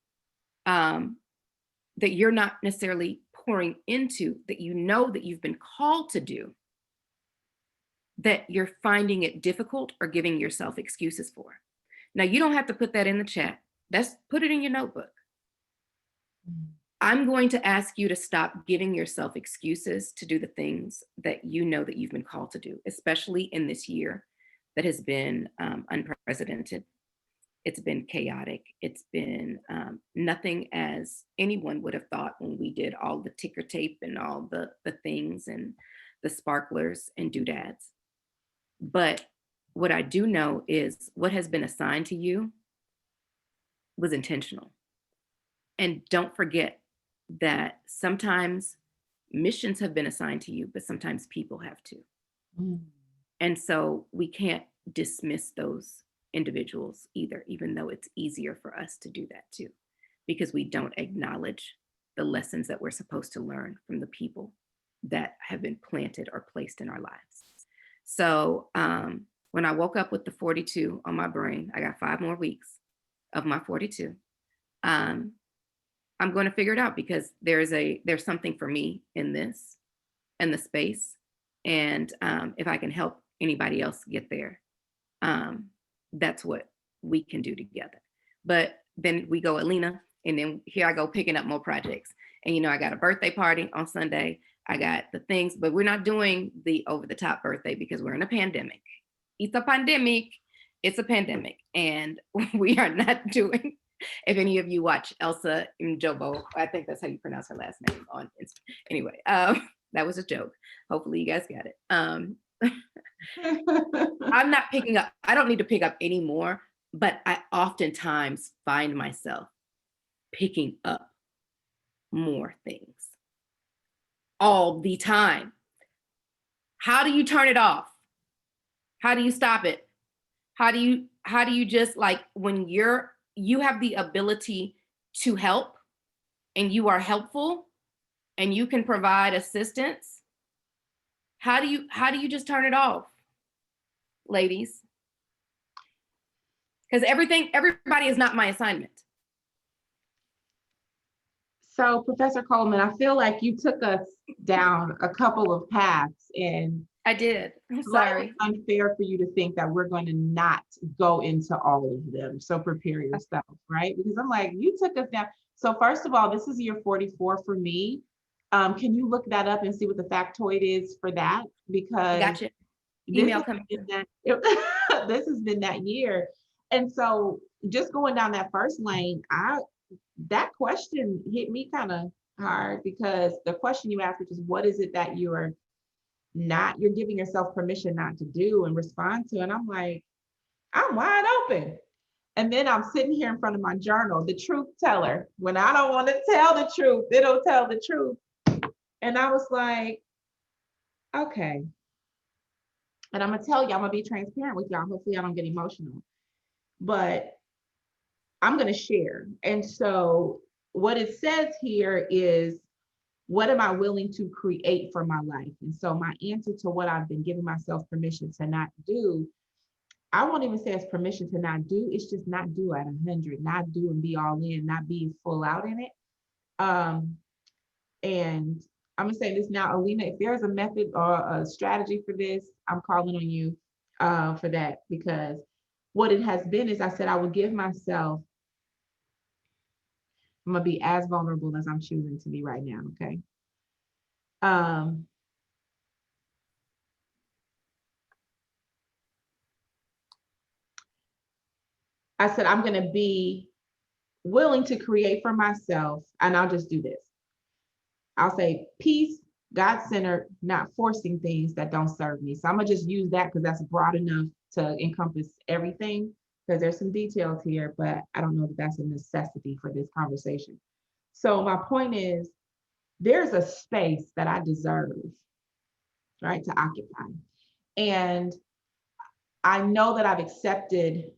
that you're not necessarily pouring into, that you know that you've been called to do, that you're finding it difficult or giving yourself excuses for? Now, you don't have to put that in the chat. Put it in your notebook. I'm going to ask you to stop giving yourself excuses to do the things that you know that you've been called to do, especially in this year that has been unprecedented. It's been chaotic. It's been nothing as anyone would have thought when we did all the ticker tape and all the things and the sparklers and doodads. But what I do know is what has been assigned to you was intentional. And don't forget that sometimes Missions have been assigned to you, but sometimes people have too. Mm. And so we can't dismiss those individuals either, even though it's easier for us to do that too, because we don't acknowledge the lessons that we're supposed to learn from the people that have been planted or placed in our lives. So when I woke up with the 42 on my brain, I got 5 more weeks of my 42. I'm going to figure it out because there's something for me in this and the space. And if I can help anybody else get there, that's what we can do together. But then we go Alena, and then here I go picking up more projects. And I got a birthday party on Sunday. I got the things, but we're not doing the over the top birthday because we're in a pandemic. It's a pandemic. It's a pandemic. And we are not doing, if any of you watch Elsa Njobo, I think that's how you pronounce her last name on Instagram. Anyway, that was a joke. Hopefully you guys got it. I'm not picking up, I don't need to pick up anymore, but I oftentimes find myself picking up more things all the time. How do you turn it off? How do you stop it? How do you just, like, when you have the ability to help and you are helpful and you can provide assistance, how do you just turn it off, ladies? Because everybody is not my assignment. So, Professor Coleman, I feel like you took us down a couple of paths, and I did. I'm sorry. It's unfair for you to think that we're going to not go into all of them. So prepare yourself, right? Because I'm like, you took us down. So first of all, this is year 44 for me. Can you look that up and see what the factoid is for that? Because gotcha. Email coming. This has been that year. And so just going down that first lane, that question hit me kind of hard, because the question you asked, which is, what is it that you're giving yourself permission not to do and respond to? And I'm like, I'm wide open. And then I'm sitting here in front of my journal, the truth teller. When I don't want to tell the truth, it'll tell the truth. And I was like, okay. And I'm gonna tell you, I'm gonna be transparent with y'all. Hopefully I don't get emotional, but I'm gonna share. And so what it says here is, what am I willing to create for my life? And so my answer to what I've been giving myself permission to not do, I won't even say it's permission to not do, it's just not do at 100, not do and be all in, not be full out in it. And I'm gonna say this now, Alena, if there's a method or a strategy for this, I'm calling on you for that, because what it has been is, I said I would give myself, I'm gonna be as vulnerable as I'm choosing to be right now, okay? I said I'm gonna be willing to create for myself, and I'll just do this. I'll say peace, God-centered, not forcing things that don't serve me. So I'm gonna just use that because that's broad enough to encompass everything, because there's some details here, but I don't know that that's a necessity for this conversation. So my point is, there's a space that I deserve, right, to occupy. And I know that I've accepted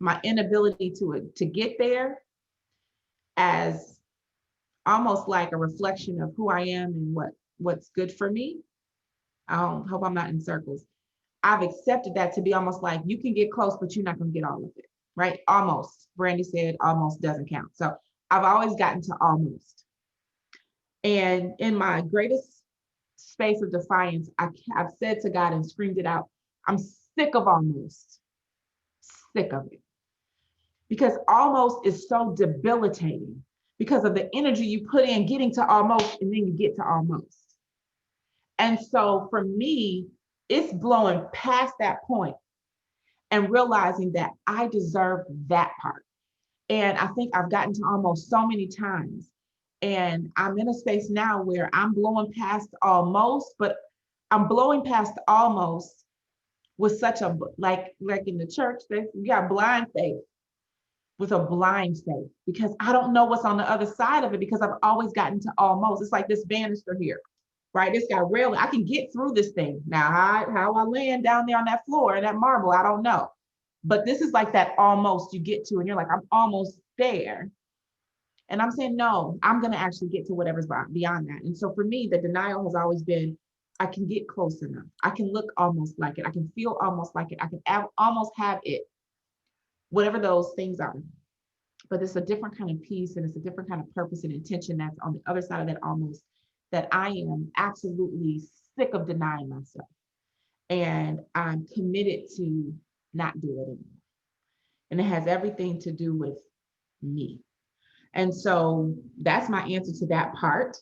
my inability to get there as almost like a reflection of who I am and what's good for me. I hope I'm not in circles. I've accepted that to be almost like, you can get close, but you're not going to get all of it, right? Almost. Brandy said almost doesn't count. So I've always gotten to almost. And in my greatest space of defiance, I've said to God and screamed it out, I'm sick of almost, sick of it. Because almost is so debilitating because of the energy you put in getting to almost, and then you get to almost. And so for me, it's blowing past that point and realizing that I deserve that part. And I think I've gotten to almost so many times. And I'm in a space now where I'm blowing past almost, but I'm blowing past almost with such a, like in the church, we got blind faith. with a blind faith because I don't know what's on the other side of it because I've always gotten to almost. It's like this banister here, right? This got railing. I can get through this thing. Now, how I land down there on that floor and that marble, I don't know. But this is like that almost you get to, and you're like, I'm almost there. And I'm saying, no, I'm going to actually get to whatever's beyond that. And so for me, the denial has always been, I can get close enough. I can look almost like it. I can feel almost like it. I can almost have it, whatever those things are. But it's a different kind of peace and it's a different kind of purpose and intention that's on the other side of that almost, that I am absolutely sick of denying myself. And I'm committed to not do it anymore. And it has everything to do with me. And so that's my answer to that part.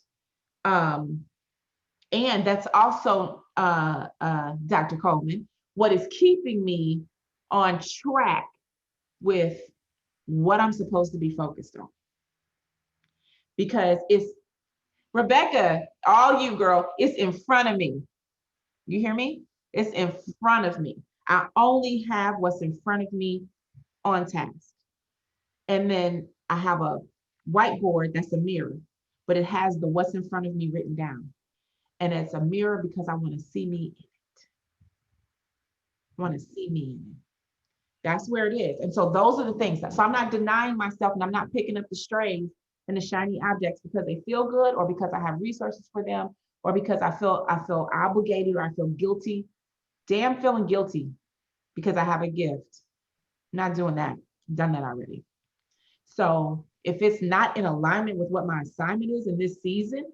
And that's also, Dr. Coleman, what is keeping me on track with what I'm supposed to be focused on. Because it's, Rebecca, all you girl, it's in front of me. You hear me? It's in front of me. I only have what's in front of me on task. And then I have a whiteboard that's a mirror, but it has the what's in front of me written down. And it's a mirror because I want to see me in it. I want to see me in it. That's where it is. And so those are the things that, so I'm not denying myself and I'm not picking up the strays and the shiny objects because they feel good or because I have resources for them or because I feel obligated or I feel guilty. Damn feeling guilty because I have a gift. Not doing that. I've done that already. So if it's not in alignment with what my assignment is in this season,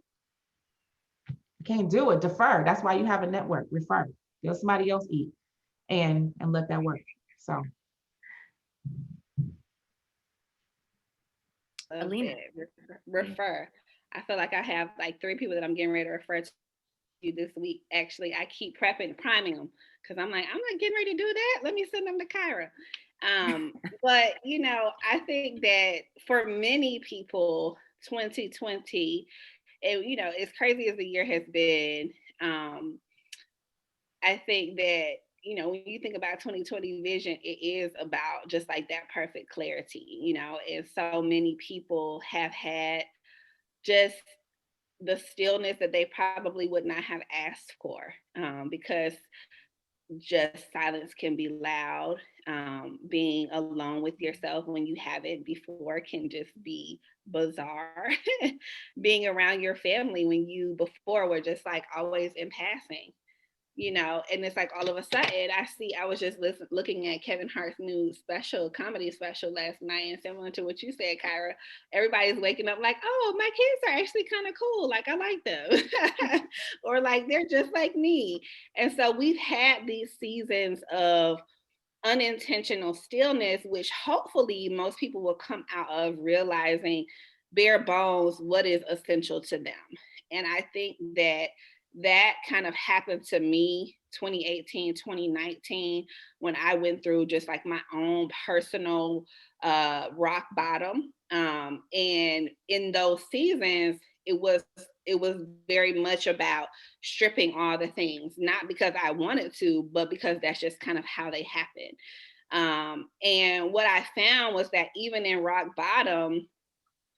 I can't do it. Defer. That's why you have a network. Refer. Let somebody else eat and let that work. So Alena. Refer. I feel like I have like 3 people that I'm getting ready to refer to you this week. Actually, I keep priming them because I'm like, I'm not getting ready to do that. Let me send them to Kyra. But I think that for many people, 2020, as crazy as the year has been, I think that when you think about 2020 vision, it is about just like that perfect clarity, and so many people have had just the stillness that they probably would not have asked for, because just silence can be loud. Being alone with yourself when you haven't before can just be bizarre. Being around your family when you before were just like always in passing, and it's like all of a sudden I was just looking at Kevin Hart's new comedy special last night, and similar to what you said, Kyra, everybody's waking up like, oh, my kids are actually kind of cool, like I like them. Or like they're just like me. And so we've had these seasons of unintentional stillness, which hopefully most people will come out of realizing bare bones what is essential to them. And I think that kind of happened to me 2018, 2019, when I went through just like my own personal rock bottom. And in those seasons, it was very much about stripping all the things, not because I wanted to, but because that's just kind of how they happen. And what I found was that even in rock bottom,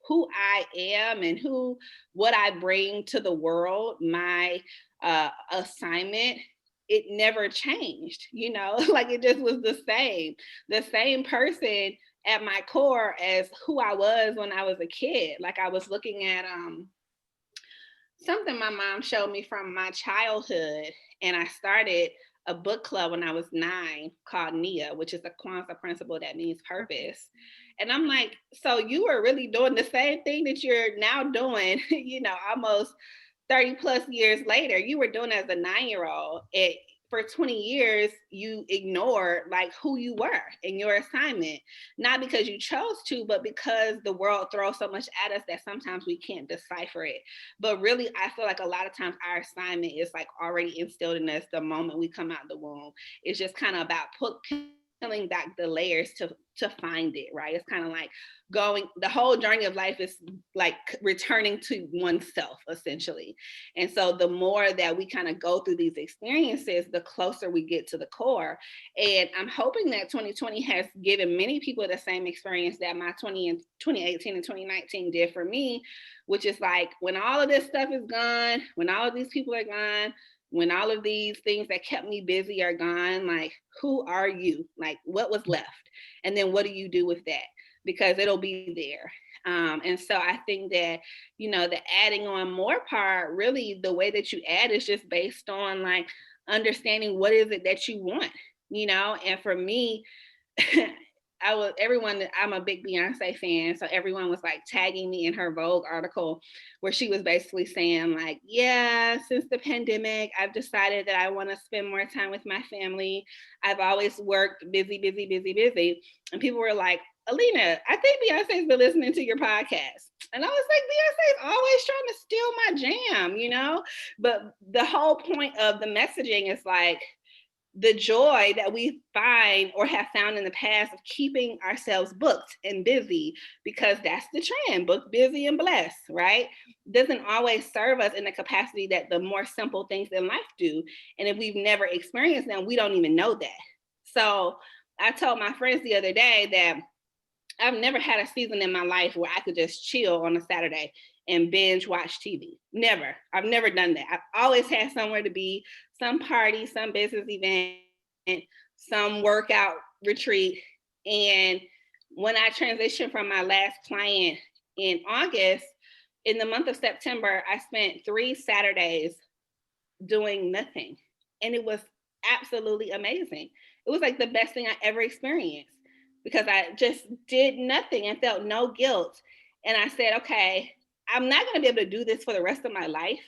who I am and what I bring to the world, my assignment, it never changed, like it just was the same person at my core as who I was when I was a kid. Like I was looking at something my mom showed me from my childhood, and I started a book club when I was 9 called Nia, which is the Kwanzaa principle that means purpose. And I'm like, so you were really doing the same thing that you're now doing, almost 30 plus years later. You were doing as a 9-year-old. For 20 years, you ignored like who you were in your assignment, not because you chose to, but because the world throws so much at us that sometimes we can't decipher it. But really, I feel like a lot of times our assignment is like already instilled in us the moment we come out the womb. It's just kind of about peeling back the layers to find it, right? It's kind of like the whole journey of life is like returning to oneself, essentially. And so the more that we kind of go through these experiences, the closer we get to the core. And I'm hoping that 2020 has given many people the same experience that my 2018 and 2019 did for me, which is like, when all of this stuff is gone, when all of these people are gone, when all of these things that kept me busy are gone, like, who are you? Like, what was left? And then what do you do with that? Because it'll be there. And so I think that, the adding on more part, really the way that you add is just based on like understanding what is it that you want, and for me, I'm a big Beyonce fan. So everyone was like tagging me in her Vogue article where she was basically saying like, yeah, since the pandemic, I've decided that I want to spend more time with my family. I've always worked busy, busy, busy, busy. And people were like, Alena, I think Beyonce's been listening to your podcast. And I was like, Beyonce's always trying to steal my jam, But the whole point of the messaging is like, the joy that we find or have found in the past of keeping ourselves booked and busy, because that's the trend, booked, busy, and blessed, right? Doesn't always serve us in the capacity that the more simple things in life do. And if we've never experienced them, we don't even know that. So I told my friends the other day that I've never had a season in my life where I could just chill on a Saturday and binge watch TV. Never. I've never done that. I've always had somewhere to be, some party, some business event, some workout retreat. And when I transitioned from my last client in August, in the month of September, I spent 3 Saturdays doing nothing. And it was absolutely amazing. It was like the best thing I ever experienced, because I just did nothing and felt no guilt. And I said, okay, I'm not going to be able to do this for the rest of my life,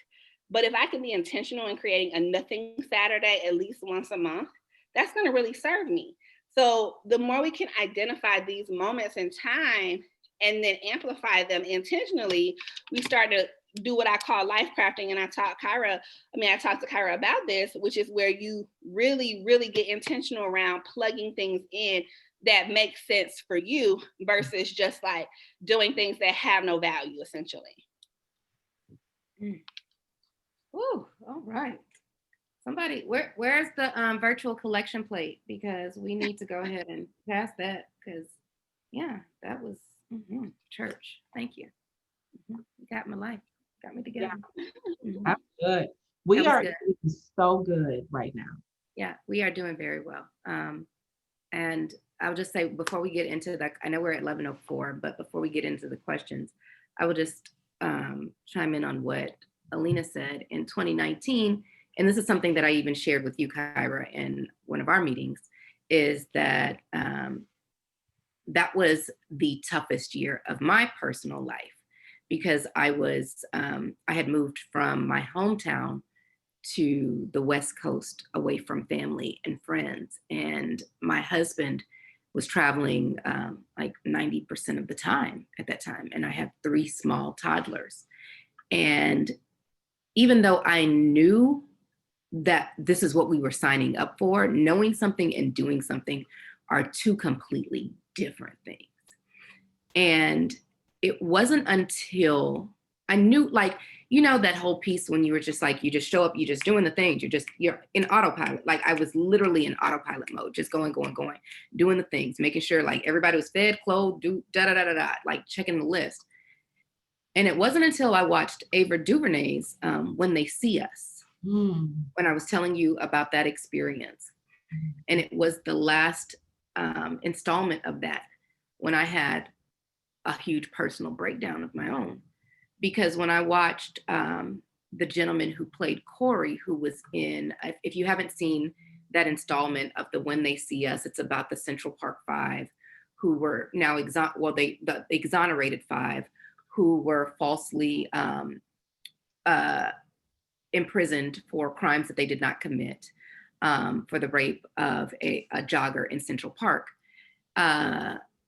but if I can be intentional in creating a nothing Saturday at least once a month, that's going to really serve me. So the more we can identify these moments in time and then amplify them intentionally, we start to do what I call life crafting. And I talked to Kyra about this, which is where you really, really get intentional around plugging things in that makes sense for you versus just like doing things that have no value, essentially. Ooh, all right. Somebody, where's the virtual collection plate? Because we need to go ahead and pass that, because yeah, that was church. Thank you. You got my life, got me together. Yeah. That's good. We are good. So good right now. Yeah, we are doing very well. And I'll just say, before we get into that, I know we're at 11:04, but before we get into the questions, I will just chime in on what Alena said in 2019. And this is something that I even shared with you, Kyra, in one of our meetings, is that that was the toughest year of my personal life, because I had moved from my hometown to the West Coast, away from family and friends. And my husband was traveling like 90% of the time at that time. And I have 3 small toddlers. And even though I knew that this is what we were signing up for, knowing something and doing something are 2 completely different things. And it wasn't until I knew, like, that whole piece when you were just like, you just show up, you're just doing the things, you're in autopilot. Like, I was literally in autopilot mode, just going, doing the things, making sure like everybody was fed, clothed, do like checking the list. And it wasn't until I watched Ava DuVernay's When They See Us, when I was telling you about that experience. And it was the last installment of that, when I had a huge personal breakdown of my own. Because when I watched the gentleman who played Corey, who was in, if you haven't seen that installment of the When They See Us, it's about the Central Park 5, who were now the exonerated 5, who were falsely imprisoned for crimes that they did not commit, for the rape of a jogger in Central Park.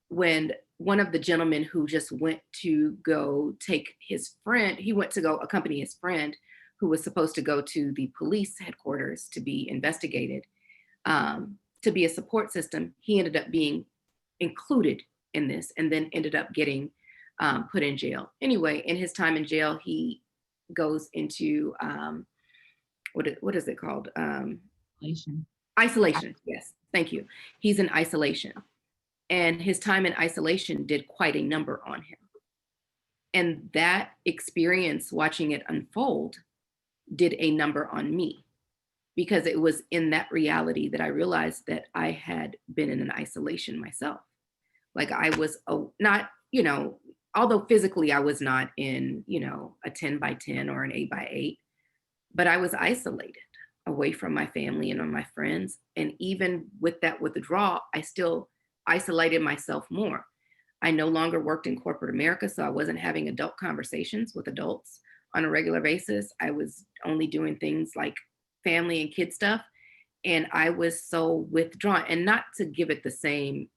When one of the gentlemen who just went to go take his friend, he went to go accompany his friend who was supposed to go to the police headquarters to be investigated, to be a support system, he ended up being included in this and then ended up getting put in jail. Anyway, in his time in jail, he goes into what is it called? Isolation. Isolation. Yes, thank you. He's in isolation. And his time in isolation did quite a number on him. And that experience, watching it unfold, did a number on me, because it was in that reality that I realized that I had been in an isolation myself. Like I was not, although physically I was not in, a 10 by 10 or an 8 by 8, but I was isolated away from my family and my friends. And even with that withdrawal, I still isolated myself more. I no longer worked in corporate America, so I wasn't having adult conversations with adults on a regular basis. I was only doing things like family and kid stuff. And I was so withdrawn, and not to give it the same,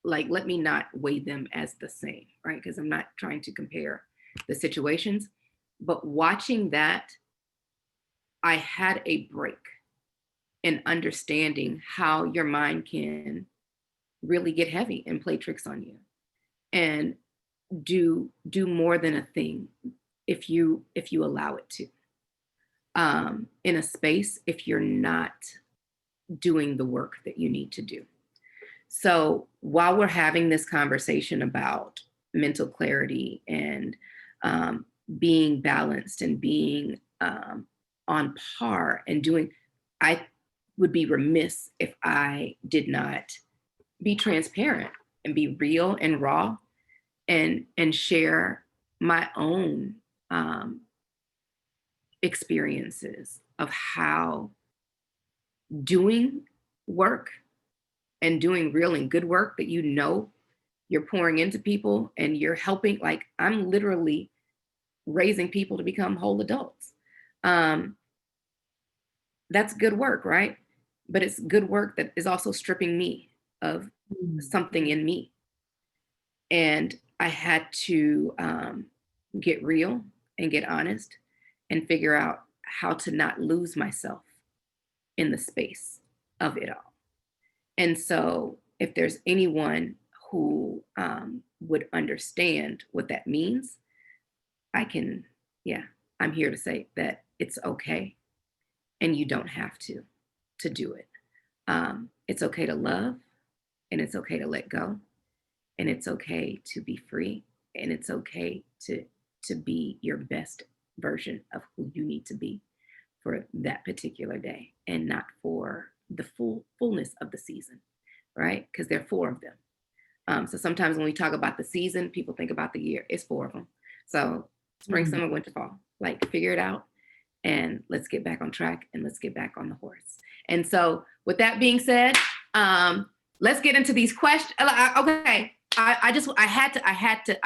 like, let me not weigh them as the same, right? Because I'm not trying to compare the situations, but watching that, I had a break in understanding how your mind can really get heavy and play tricks on you and do more than a thing if you allow it to, in a space, if you're not doing the work that you need to do. So while we're having this conversation about mental clarity and being balanced and being on par and doing, I would be remiss if I did not be transparent and be real and raw and share my own experiences of how doing work and doing real and good work that you're pouring into people and you're helping, like I'm literally raising people to become whole adults. That's good work, right? But it's good work that is also stripping me of something in me. And I had to get real and get honest and figure out how to not lose myself in the space of it all. And so if there's anyone who would understand what that means, I'm here to say that it's okay. And you don't have to do it. It's okay to love, and it's okay to let go, and it's okay to be free, and it's okay to be your best version of who you need to be for that particular day, and not for the fullness of the season, right? Because there are 4 of them. So sometimes when we talk about the season, people think about the year. It's 4 of them. So spring, summer, winter, fall. Like figure it out, and let's get back on track, and let's get back on the horse. And so with that being said, let's get into these questions. Okay. I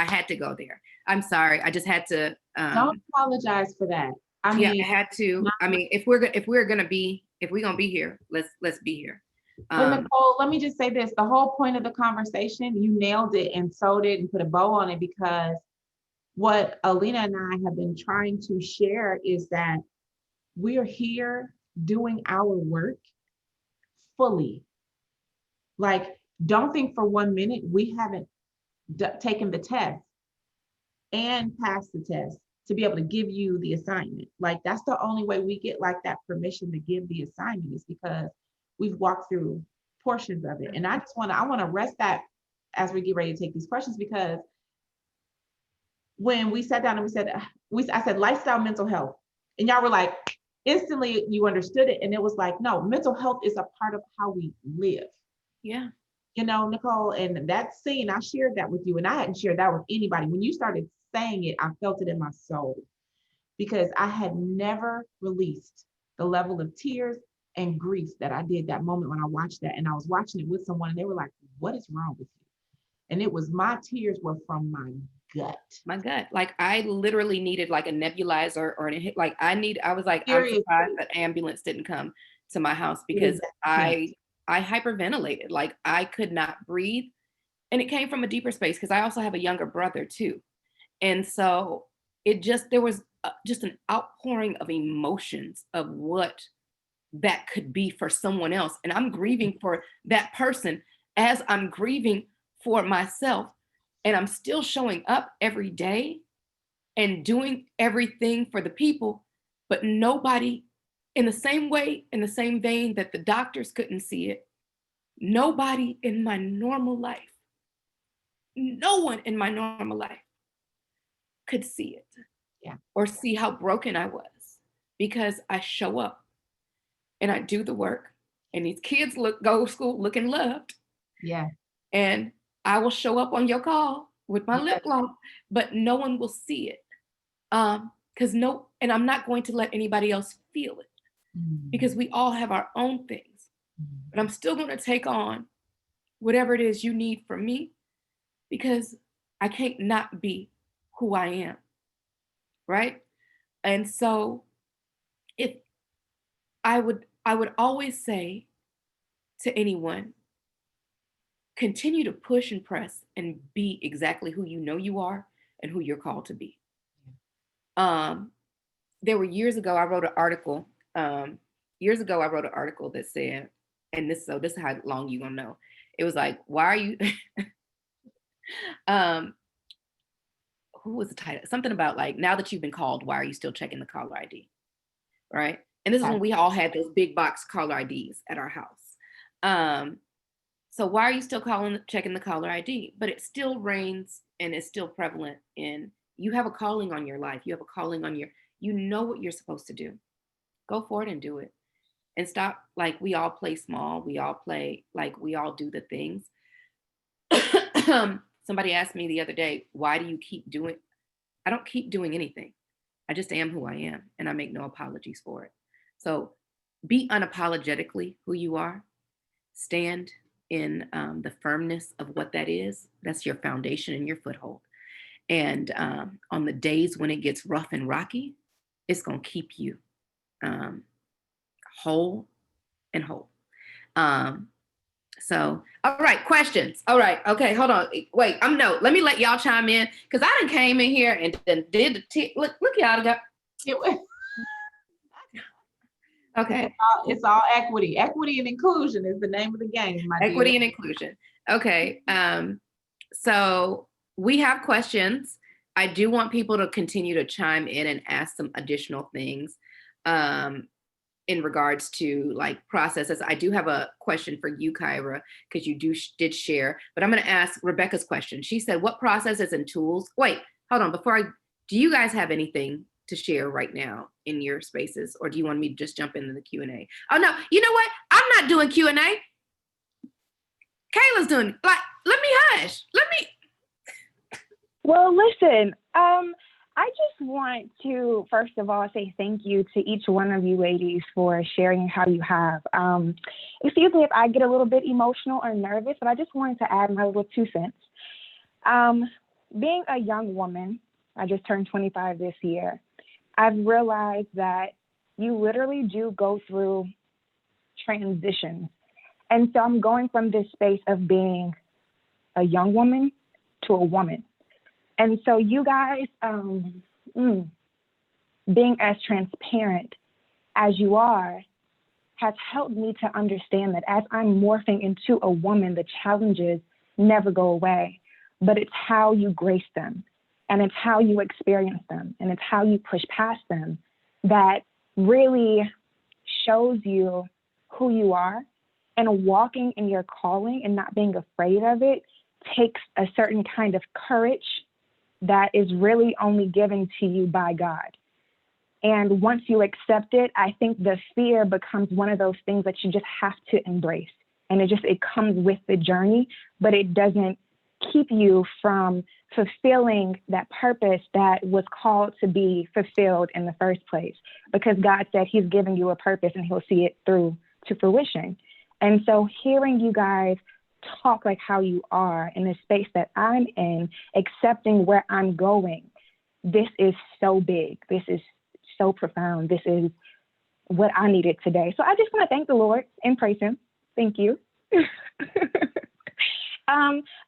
had to go there. I'm sorry. I just had to. Don't apologize for that. I mean, I had to. I mean, if we're gonna be here, let's be here. But Nicole, let me just say this: the whole point of the conversation, you nailed it and sold it and put a bow on it, because what Alena and I have been trying to share is that we're here doing our work fully. Like, don't think for 1 minute we haven't taken the test and passed the test to be able to give you the assignment. Like, that's the only way we get like that permission to give the assignment, is because we've walked through portions of it. And I want to rest that as we get ready to take these questions, because when we sat down and I said lifestyle, mental health, and y'all were like, instantly you understood it. And it was like, no, mental health is a part of how we live. Yeah. Nicole, and that scene, I shared that with you, and I hadn't shared that with anybody. When you started saying it, I felt it in my soul, because I had never released the level of tears and grief that I did that moment when I watched that. And I was watching it with someone, and they were like, what is wrong with you? And it was, my tears were from my gut. My gut. Like I literally needed like a nebulizer or I was like, Seriously. I'm surprised that ambulance didn't come to my house, because I hyperventilated. Like I could not breathe. And it came from a deeper space, because I also have a younger brother too. And so there was just an outpouring of emotions of what that could be for someone else. And I'm grieving for that person as I'm grieving for myself. And I'm still showing up every day and doing everything for the people, but nobody, in the same way, in the same vein that the doctors couldn't see it, nobody in my normal life, no one in my normal life could see it. Yeah. Or see how broken I was, because I show up and I do the work, and these kids go to school looking loved. Yeah. And I will show up on your call with my lip gloss, but no one will see it. And I'm not going to let anybody else feel it, because we all have our own things. But I'm still going to take on whatever it is you need from me, because I can't not be who I am. Right? And so if I would always say to anyone, continue to push and press and be exactly who you know you are and who you're called to be. There were years ago, I wrote an article. That said, and this is how long you're gonna know. It was like, why are you who was the title? Something about like, now that you've been called, why are you still checking the caller ID? Right? And this is when we all had those big box caller IDs at our house. So why are you still checking the caller ID? But it still reigns and is still prevalent in, you have a calling on your life. You have a calling on you know what you're supposed to do. Go for it and do it. And stop, like, we all play small. We all do the things. Somebody asked me the other day, why do you keep doing? I don't keep doing anything. I just am who I am, and I make no apologies for it. So be unapologetically who you are. Stand in the firmness of what that is. That's your foundation and your foothold. And on the days when it gets rough and rocky, it's going to keep you whole and whole. So, all right, questions. All right, okay, hold on. Wait, let me let y'all chime in, because I done came in here and then did the look y'all got. Okay. It's all equity. Equity and inclusion is the name of the game, my Equity dear. and inclusion. Okay. So we have questions. I do want people to continue to chime in and ask some additional things in regards to like processes. I do have a question for you, Kyra, because you did share, but I'm going to ask Rebecca's question. She said, what processes and tools? Wait, hold on. Do you guys have anything to share right now in your spaces, or do you want me to just jump into the Q&A? Oh no, you know what? I'm not doing Q&A. Kayla's doing, like, let me hush. Well, listen, I just want to, first of all, say thank you to each one of you ladies for sharing how you have. Excuse me if I get a little bit emotional or nervous, but I just wanted to add my little 2 cents. Being a young woman, I just turned 25 this year, I've realized that you literally do go through transitions. And so I'm going from this space of being a young woman to a woman. And so you guys, being as transparent as you are has helped me to understand that as I'm morphing into a woman, the challenges never go away, but it's how you grace them. And it's how you experience them, and it's how you push past them that really shows you who you are. And walking in your calling and not being afraid of it takes a certain kind of courage that is really only given to you by God. And once you accept it, I think the fear becomes one of those things that you just have to embrace. And it comes with the journey, but it doesn't keep you from fulfilling that purpose that was called to be fulfilled in the first place, because God said he's giving you a purpose and he'll see it through to fruition. And so hearing you guys talk like how you are in the space that I'm in, accepting where I'm going, this is so big. This is so profound. This is what I needed today. So I just want to thank the Lord and praise him. Thank you.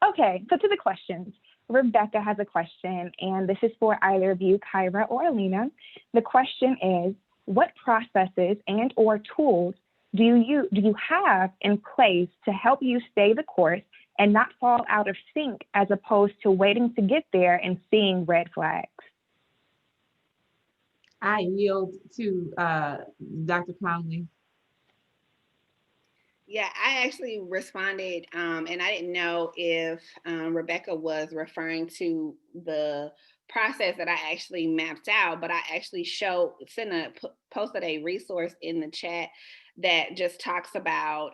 Okay, so to the questions. Rebecca has a question, and this is for either of you, Kyra or Alena. The question is, what processes and or tools do you have in place to help you stay the course and not fall out of sync as opposed to waiting to get there and seeing red flags? I yield to Dr. Conley. Yeah, I actually responded, and I didn't know if Rebecca was referring to the process that I actually mapped out, but I actually posted a resource in the chat that just talks about,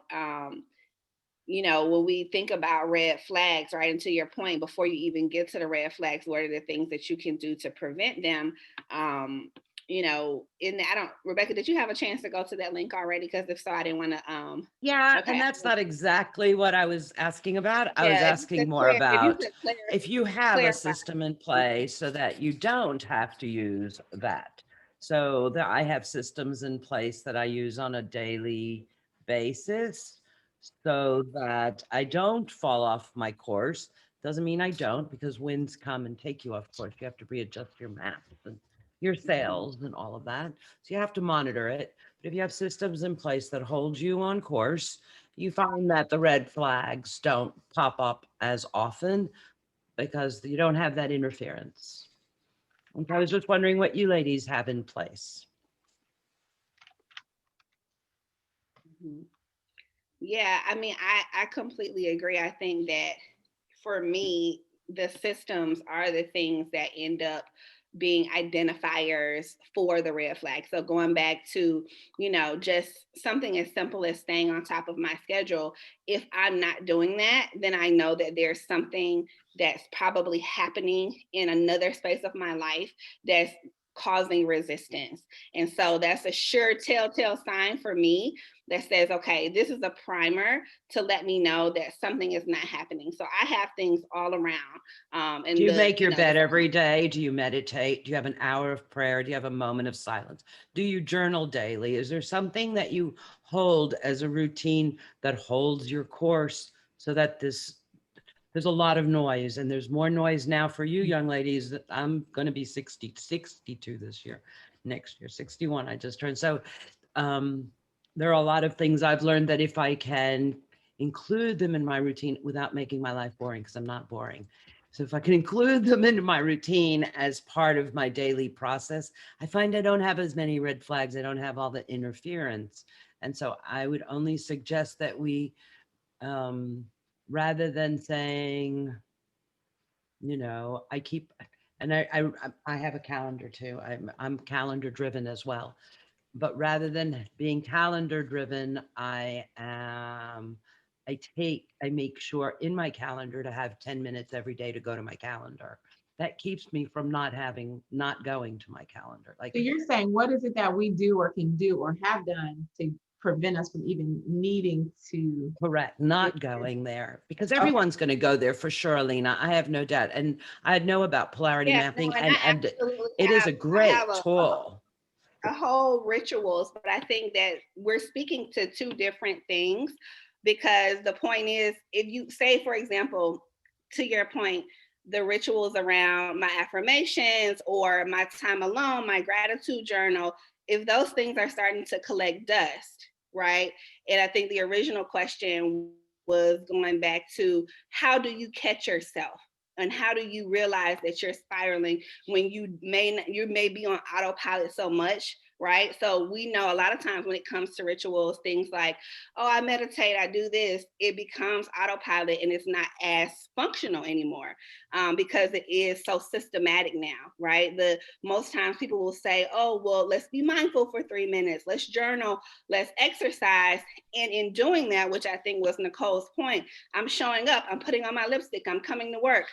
when we think about red flags, right? And to your point, before you even get to the red flags, what are the things that you can do to prevent them? Rebecca, did you have a chance to go to that link already? Because if so, I didn't want to. Yeah, Okay. and that's not exactly what I was asking about. I was asking more about if you have a system in place so that you don't have to use that. So I have systems in place that I use on a daily basis so that I don't fall off my course. Doesn't mean I don't, because winds come and take you off course. You have to readjust your maps and your sails and all of that. So you have to monitor it. But if you have systems in place that hold you on course, you find that the red flags don't pop up as often because you don't have that interference. And I was just wondering what you ladies have in place. Yeah, I mean, I completely agree. I think that for me, the systems are the things that end up being identifiers for the red flag. So going back to, just something as simple as staying on top of my schedule. If I'm not doing that, then I know that there's something that's probably happening in another space of my life that's causing resistance. And so that's a sure telltale sign for me that says, okay, this is a primer to let me know that something is not happening. So I have things all around. Do you make your bed every day? Do you meditate? Do you have an hour of prayer? Do you have a moment of silence? Do you journal daily? Is there something that you hold as a routine that holds your course so that there's a lot of noise, and there's more noise now for you young ladies that I'm going to be 62 this year, next year, 61. I just turned. So there are a lot of things I've learned that if I can include them in my routine without making my life boring, because I'm not boring. So if I can include them into my routine as part of my daily process, I find I don't have as many red flags. I don't have all the interference. And so I would only suggest that we, rather than saying, I keep, and I have a calendar too. I'm calendar driven as well. But rather than being calendar driven, I make sure in my calendar to have 10 minutes every day to go to my calendar. That keeps me from not going to my calendar. So you're saying, what is it that we do or can do or have done to prevent us from even needing to? Correct. Not going there, because everyone's going to go there for sure, Alena. I have no doubt. And I know about polarity mapping, and it is a great tool. A whole rituals, but I think that we're speaking to two different things, because the point is, if you say, for example, to your point, the rituals around my affirmations or my time alone, my gratitude journal, if those things are starting to collect dust, right? And I think the original question was going back to, how do you catch yourself? And how do you realize that you're spiraling when you may be on autopilot so much, right? So we know a lot of times when it comes to rituals, things like, oh, I meditate, I do this, it becomes autopilot and it's not as functional anymore, because it is so systematic now, right? Most times people will say, oh, well, let's be mindful for 3 minutes, let's journal, let's exercise. And in doing that, which I think was Nicole's point, I'm showing up, I'm putting on my lipstick, I'm coming to work.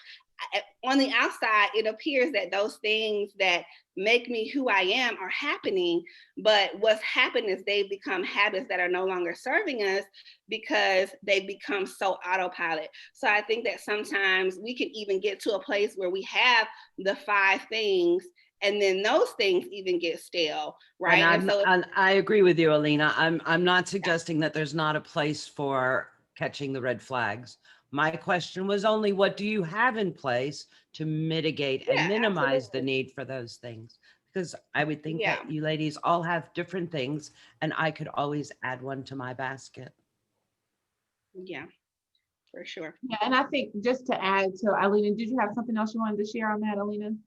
On the outside, it appears that those things that make me who I am are happening, but what's happened is they've become habits that are no longer serving us because they've become so autopilot. So I think that sometimes we can even get to a place where we have the 5 things and then those things even get stale, right? And I agree with you, Alena. I'm not suggesting that there's not a place for catching the red flags. My question was only, what do you have in place to mitigate and minimize the need for those things? Because I would think Yeah. that you ladies all have different things, and I could always add one to my basket. Yeah, for sure. Yeah, and I think just to add to Alena, did you have something else you wanted to share on that, Alena?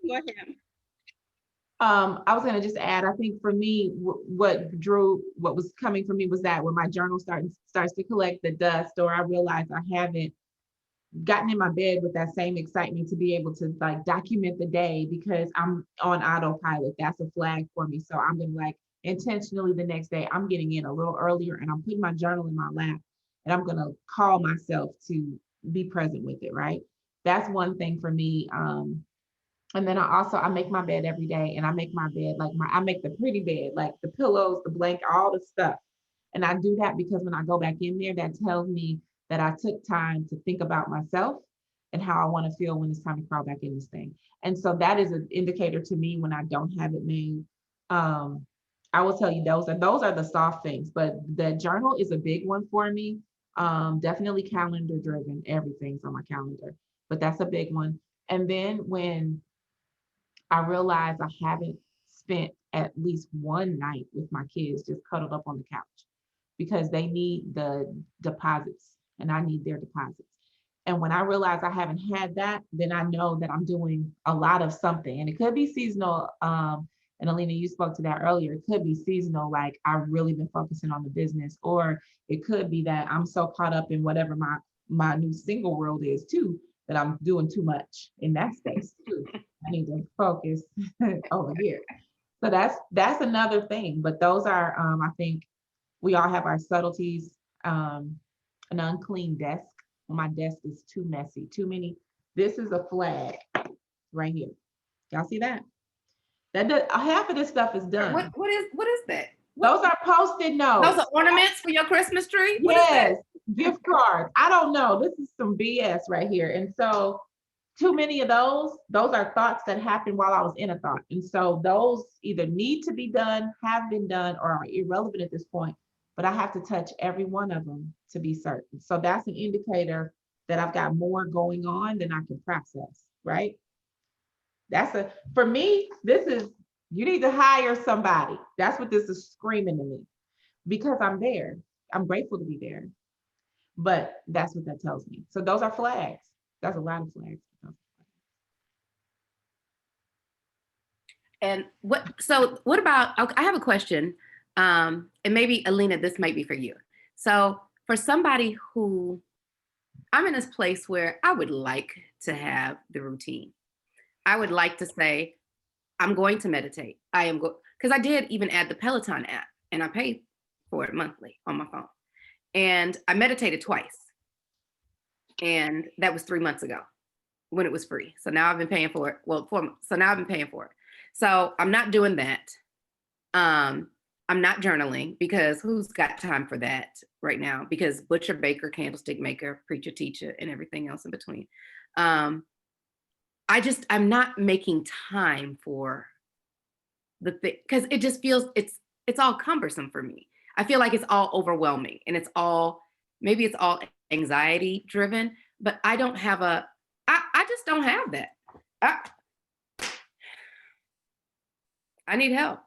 Go ahead. I was gonna just add, I think for me, what was coming for me was that when my journal starts to collect the dust, or I realize I haven't gotten in my bed with that same excitement to be able to like document the day because I'm on autopilot. That's a flag for me. So I'm gonna like intentionally the next day, I'm getting in a little earlier and I'm putting my journal in my lap and I'm gonna call myself to be present with it, right? That's one thing for me. And then I make my bed every day, and I make my bed like I make the pretty bed, like the pillows, the blanket, all the stuff. And I do that because when I go back in there, that tells me that I took time to think about myself and how I want to feel when it's time to crawl back in this thing. And so that is an indicator to me when I don't have it made. Um, I will tell you those are the soft things, but the journal is a big one for me. Definitely calendar driven. Everything's on my calendar, but that's a big one. And then when I realized I haven't spent at least one night with my kids just cuddled up on the couch because they need the deposits and I need their deposits. And when I realize I haven't had that, then I know that I'm doing a lot of something. And it could be seasonal. And Alena, you spoke to that earlier. It could be seasonal, like I've really been focusing on the business, or it could be that I'm so caught up in whatever my new single world is too, that I'm doing too much in that space too. I need to focus over here. So that's another thing. But those are, I think we all have our subtleties. An unclean desk. My desk is too messy, too many. This is a flag right here. Y'all see that? Half of this stuff is done. What is that? Those are Post-it notes. Those are ornaments for your Christmas tree? What yes, gift cards. I don't know. This is some BS right here. And so too many of those are thoughts that happened while I was in a thought. And so those either need to be done, have been done, or are irrelevant at this point. But I have to touch every one of them to be certain. So that's an indicator that I've got more going on than I can process, right? For me, this is, you need to hire somebody. That's what this is screaming to me because I'm there. I'm grateful to be there. But that's what that tells me. So those are flags. That's a lot of flags. And what about, I have a question. And maybe Alena, this might be for you. So for somebody who, I'm in this place where I would like to have the routine. I would like to say, I'm going to meditate. Because I did even add the Peloton app and I paid for it monthly on my phone. And I meditated twice. And that was 3 months ago when it was free. So now I've been paying for it. Well, 4 months. So now I've been paying for it. So I'm not doing that. I'm not journaling because who's got time for that right now? Because butcher, baker, candlestick maker, preacher, teacher, and everything else in between. I'm not making time for the thing because it just feels it's all cumbersome for me. I feel like it's all overwhelming and maybe it's all anxiety driven, but I don't have I just don't have that. I need help.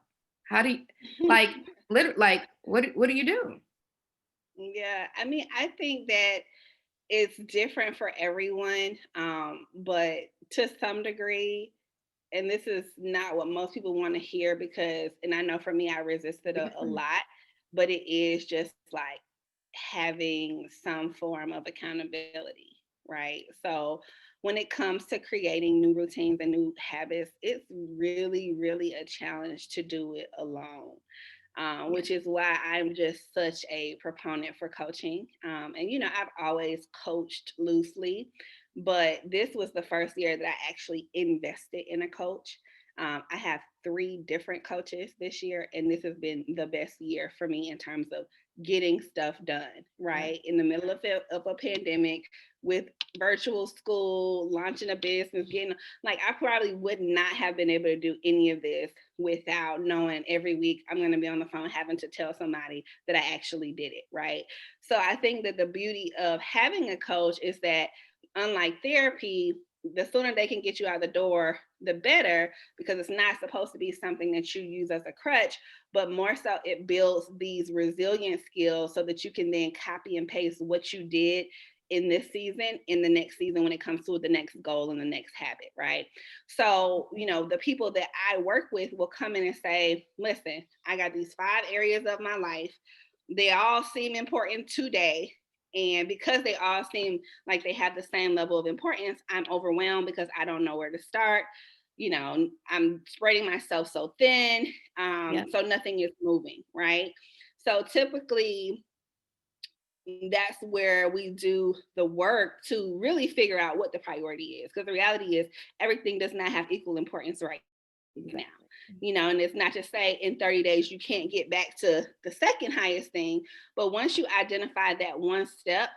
How do you what do you do? Yeah, I mean, I think that it's different for everyone, but to some degree, and this is not what most people want to hear because, and I know for me, I resisted a lot, but it is just like having some form of accountability, right? So when it comes to creating new routines and new habits, it's really, really a challenge to do it alone. Which is why I'm just such a proponent for coaching. And, I've always coached loosely, but this was the first year that I actually invested in a coach. I have 3 different coaches this year, and this has been the best year for me in terms of getting stuff done, right? In the middle of a pandemic with virtual school, launching a business, I probably would not have been able to do any of this without knowing every week I'm going to be on the phone having to tell somebody that I actually did it, right? So I think that the beauty of having a coach is that unlike therapy, the sooner they can get you out the door, the better, because it's not supposed to be something that you use as a crutch, but more so it builds these resilient skills so that you can then copy and paste what you did in this season, in the next season, when it comes to the next goal and the next habit, right? So, the people that I work with will come in and say, listen, I got these 5 areas of my life. They all seem important today. And because they all seem like they have the same level of importance, I'm overwhelmed because I don't know where to start. I'm spreading myself so thin, so nothing is moving, right? So typically, that's where we do the work to really figure out what the priority is. Because the reality is everything does not have equal importance right now. And it's not to say in 30 days you can't get back to the second highest thing, but once you identify that one step,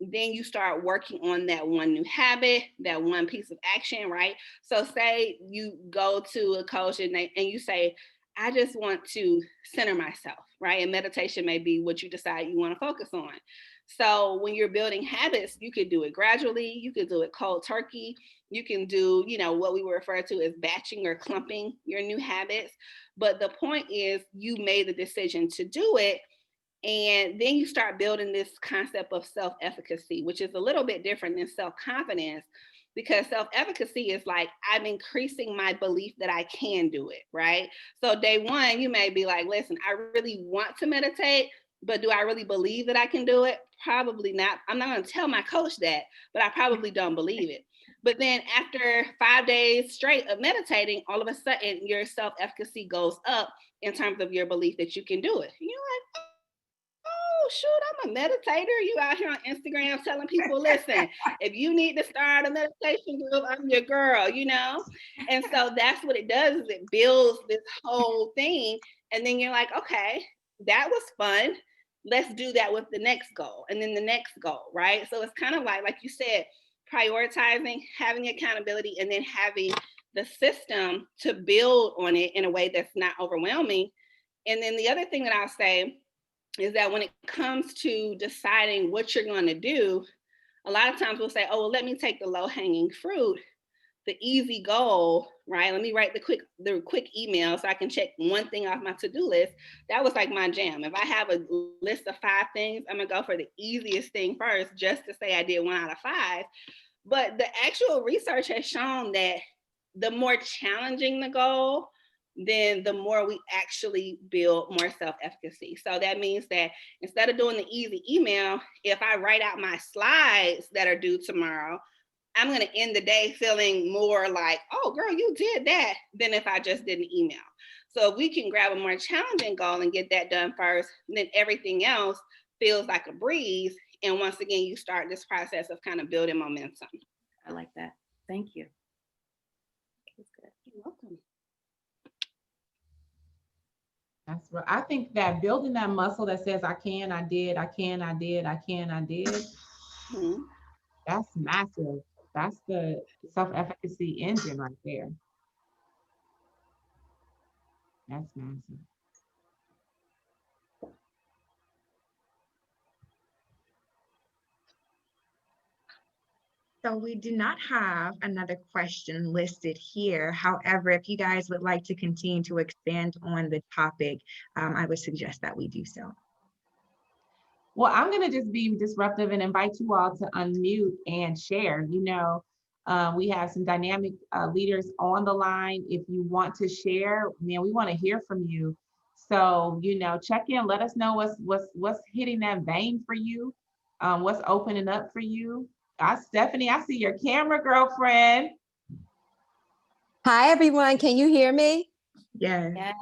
then you start working on that one new habit, that one piece of action, right? So say you go to a coach and you say, I just want to center myself, right? And meditation may be what you decide you want to focus on. So when you're building habits, you could do it gradually. You could do it cold turkey. You can do, what we refer to as batching or clumping your new habits. But the point is you made the decision to do it. And then you start building this concept of self-efficacy, which is a little bit different than self-confidence, because self-efficacy is like, I'm increasing my belief that I can do it, right? So day one, you may be like, listen, I really want to meditate, but do I really believe that I can do it? Probably not. I'm not going to tell my coach that, but I probably don't believe it. But then after 5 days straight of meditating, all of a sudden your self-efficacy goes up in terms of your belief that you can do it. You're like, oh, shoot, I'm a meditator. You out here on Instagram telling people, listen, if you need to start a meditation group, I'm your girl, And so that's what it does, is it builds this whole thing. And then you're like, okay, that was fun. Let's do that with the next goal and then the next goal, right? So it's kind of like you said, prioritizing, having accountability, and then having the system to build on it in a way that's not overwhelming. And then the other thing that I'll say is that when it comes to deciding what you're going to do, a lot of times we'll say, oh, well, let me take the low-hanging fruit, the easy goal, right? Let me write the quick email so I can check one thing off my to-do list. That was like my jam. If I have a list of 5 things, I'm going to go for the easiest thing first, just to say I did 1 out of 5. But the actual research has shown that the more challenging the goal, then the more we actually build more self-efficacy. So that means that instead of doing the easy email, if I write out my slides that are due tomorrow, I'm going to end the day feeling more like, oh, girl, you did that, than if I just did an email. So if we can grab a more challenging goal and get that done first, then everything else feels like a breeze. And once again, you start this process of kind of building momentum. I like that. Thank you. That's good. You're welcome. That's right. I think that building that muscle that says, I can, I did, I can, I did, I can, I did, Mm-hmm. That's massive. That's the self-efficacy engine right there. That's massive. So we do not have another question listed here. However, if you guys would like to continue to expand on the topic, I would suggest that we do so. Well, I'm going to just be disruptive and invite you all to unmute and share. We have some dynamic leaders on the line. If you want to share, man, we want to hear from you. So, check in, let us know what's hitting that vein for you, what's opening up for you. Stephanie, I see your camera, girlfriend. Hi, everyone. Can you hear me? Yes. Yes.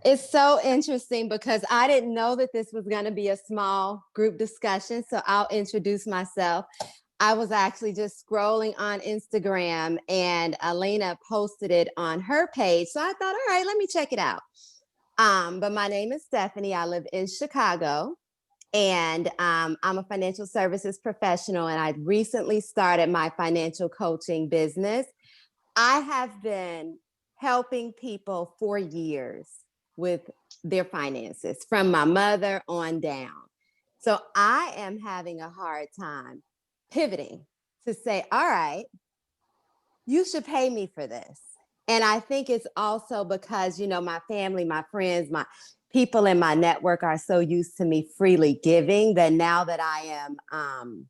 It's so interesting because I didn't know that this was going to be a small group discussion. So I'll introduce myself. I was actually just scrolling on Instagram and Alena posted it on her page. So I thought, all right, let me check it out. But my name is Stephanie. I live in Chicago. And I'm a financial services professional, and I recently started my financial coaching business. I have been helping people for years with their finances, from my mother on down. So I am having a hard time pivoting to say, all right, you should pay me for this. And I think it's also because, my family, my friends, my people in my network are so used to me freely giving that now that I am,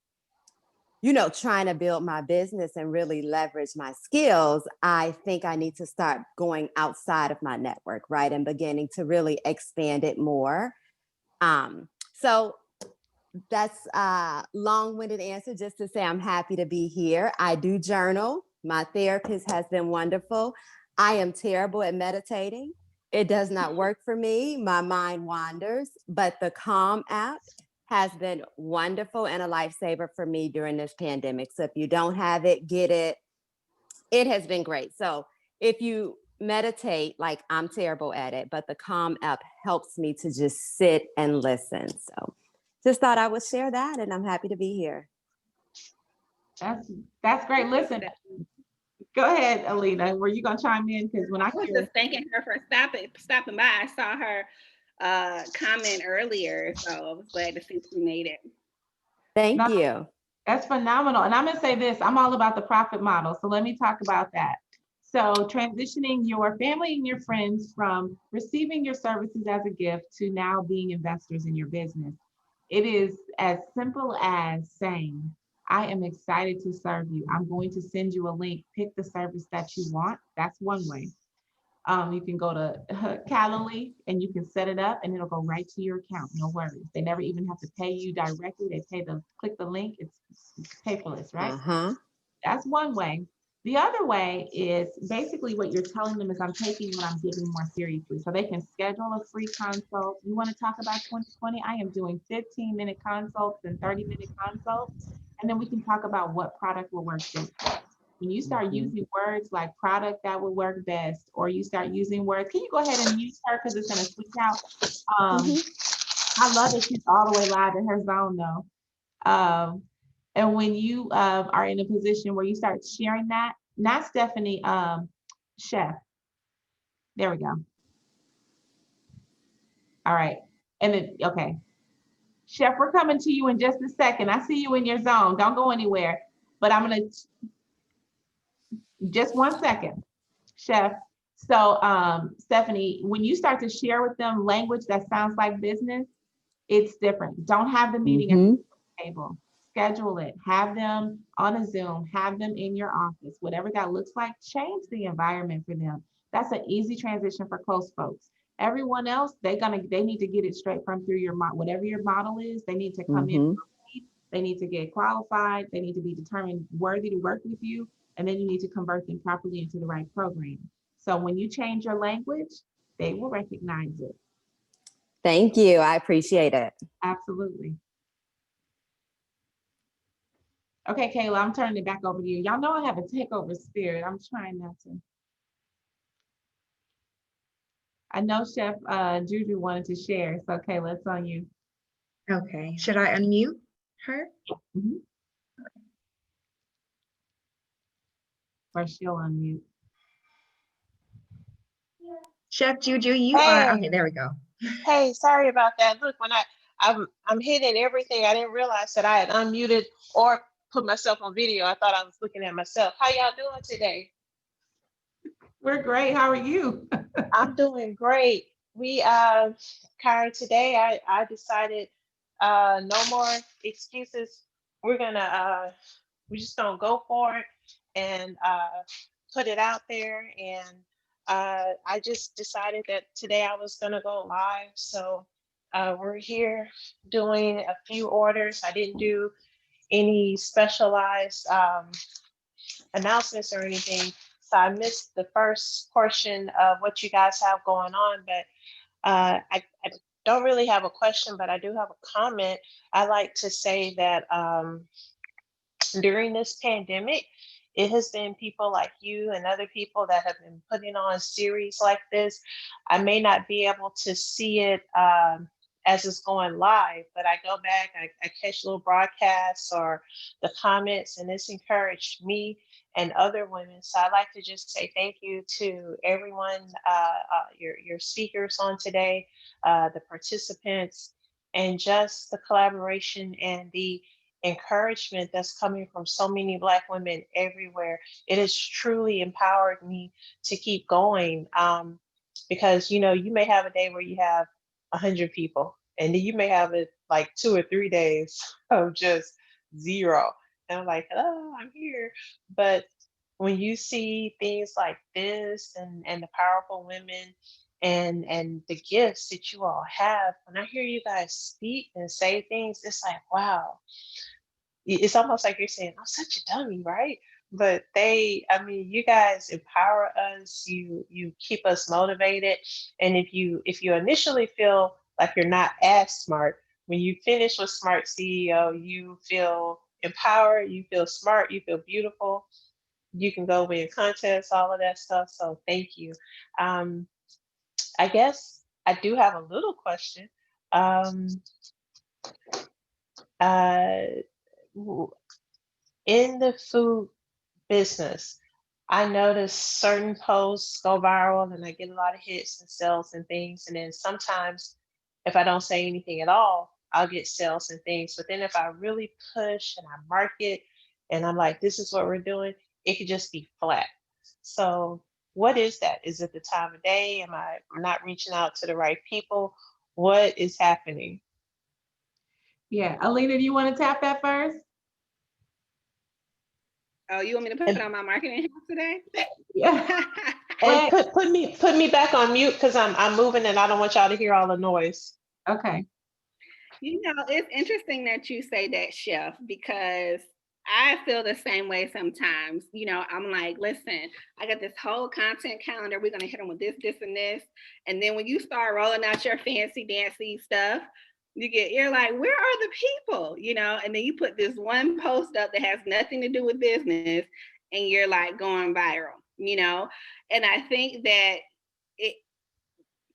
trying to build my business and really leverage my skills, I think I need to start going outside of my network, right? And beginning to really expand it more. So that's a long-winded answer just to say I'm happy to be here. I do journal. My therapist has been wonderful. I am terrible at meditating. It does not work for me. My mind wanders, but the Calm app has been wonderful and a lifesaver for me during this pandemic. So if you don't have it, get it. It has been great. So if you meditate, like I'm terrible at it, but the Calm app helps me to just sit and listen. So just thought I would share that, and I'm happy to be here. That's great. Listen, go ahead, Alena. Were you gonna chime in? Because when I was just thanking her for stopping by. I saw her comment earlier, so I was glad to see she made it. Thank you. That's phenomenal. And I'm gonna say this, I'm all about the profit model. So let me talk about that. So transitioning your family and your friends from receiving your services as a gift to now being investors in your business. It is as simple as saying, I am excited to serve you. I'm going to send you a link. Pick the service that you want. That's one way. You can go to Calendly and you can set it up and it'll go right to your account. No worries. They never even have to pay you directly. They click the link. It's paperless, right? That's one way. The other way is basically what you're telling them is I'm taking what I'm giving more seriously. So they can schedule a free consult. You want to talk about 2020? I am doing 15-minute consults and 30-minute consults. And then we can talk about what product will work best. When you start using words like product that would work best, or you start using words, can you go ahead and use her because it's going to switch out? I love that she's all the way live in her zone though. And when you are in a position where you start sharing that, not Stephanie, Chef. There we go. All right. And then, okay. Chef, we're coming to you in just a second. I see you in your zone. Don't go anywhere. But I'm going to, just 1 second, Chef. So Stephanie, when you start to share with them language that sounds like business, it's different. Don't have the meeting at the table. Schedule it, have them on a Zoom, have them in your office, whatever that looks like, change the environment for them. That's an easy transition for close folks. Everyone else, they need to get it straight from through your model. Whatever your model is, they need to come in, they need to get qualified, they need to be determined worthy to work with you, and then you need to convert them properly into the right program. So when you change your language, they will recognize it. Thank you, I appreciate it. Absolutely. Okay, Kayla, I'm turning it back over to you. Y'all know I have a takeover spirit. I'm trying not to. I know Chef Juju wanted to share, so Kayla, it's on you. Okay, should I unmute her? Or she'll unmute. Chef Juju, you are, okay, there we go. Hey, sorry about that. Look, when I'm hitting everything, I didn't realize that I had unmuted or put myself on video. I thought I was looking at myself. How y'all doing today? We're great. How are you? I'm doing great. We, Kyra, today I decided no more excuses. We're just gonna go for it and put it out there. And I just decided that today I was gonna go live. So we're here doing a few orders. I didn't do any specialized announcements or anything. So I missed the first portion of what you guys have going on, but I don't really have a question, but I do have a comment. I like to say that during this pandemic, it has been people like you and other people that have been putting on series like this. I may not be able to see it as it's going live, but I go back, I catch little broadcasts or the comments, and it's encouraged me and other women. So I'd like to just say thank you to everyone, your speakers on today, the participants, and just the collaboration and the encouragement that's coming from so many Black women everywhere. It has truly empowered me to keep going. Because, you know, you may have a day where you have 100 people, and then you may have it like 2 or 3 days of just zero. And I'm like, oh, I'm here. But when you see things like this, and the powerful women and the gifts that you all have, when I hear you guys speak and say things, it's like, wow, it's almost like you're saying, I'm such a dummy, right? But I mean, you guys empower us, you keep us motivated. And if you initially feel like you're not as smart, when you finish with Smart CEO, you feel empowered, you feel smart, you feel beautiful. You can go win contests, all of that stuff. So thank you. Um, I guess I do have a little question. Um, uh, in the food business, I notice certain posts go viral and I get a lot of hits and sales and things. And then sometimes if I don't say anything at all, I'll get sales and things. But then if I really push and I market and I'm like, this is what we're doing, it could just be flat. So what is that? Is it the time of day? Am I not reaching out to the right people? What is happening? Yeah, Alena, do you want to tap that first? Oh, you want me to put it on my marketing hat today? Yeah. And put me back on mute because I'm moving and I don't want y'all to hear all the noise. Okay. You know, it's interesting that you say that, Chef, because I feel the same way sometimes. You know, I'm like, listen, I got this whole content calendar. We're going to hit them with this, this, and this. And then when you start rolling out your fancy dancy stuff, you're like, where are the people? You know, and then you put this one post up that has nothing to do with business and you're like going viral, you know? And I think that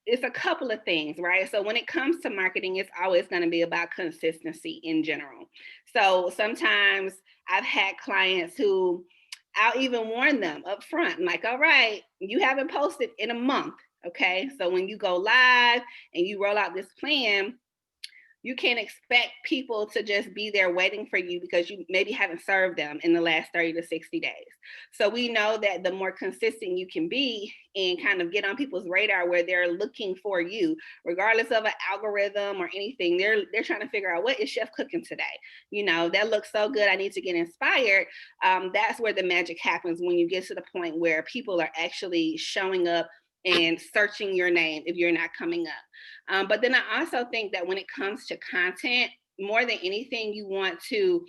it's a couple of things, right? So when it comes to marketing, it's always going to be about consistency in general. So sometimes I've had clients who I'll even warn them up front, like, all right, you haven't posted in a month. Okay. So when you go live and you roll out this plan, you can't expect people to just be there waiting for you because you maybe haven't served them in the last 30 to 60 days. So we know that the more consistent you can be and kind of get on people's radar where they're looking for you, regardless of an algorithm or anything, they're trying to figure out, what is Chef cooking today? You know, that looks so good, I need to get inspired. That's where the magic happens, when you get to the point where people are actually showing up and searching your name if you're not coming up. But then I also think that when it comes to content, more than anything, you want to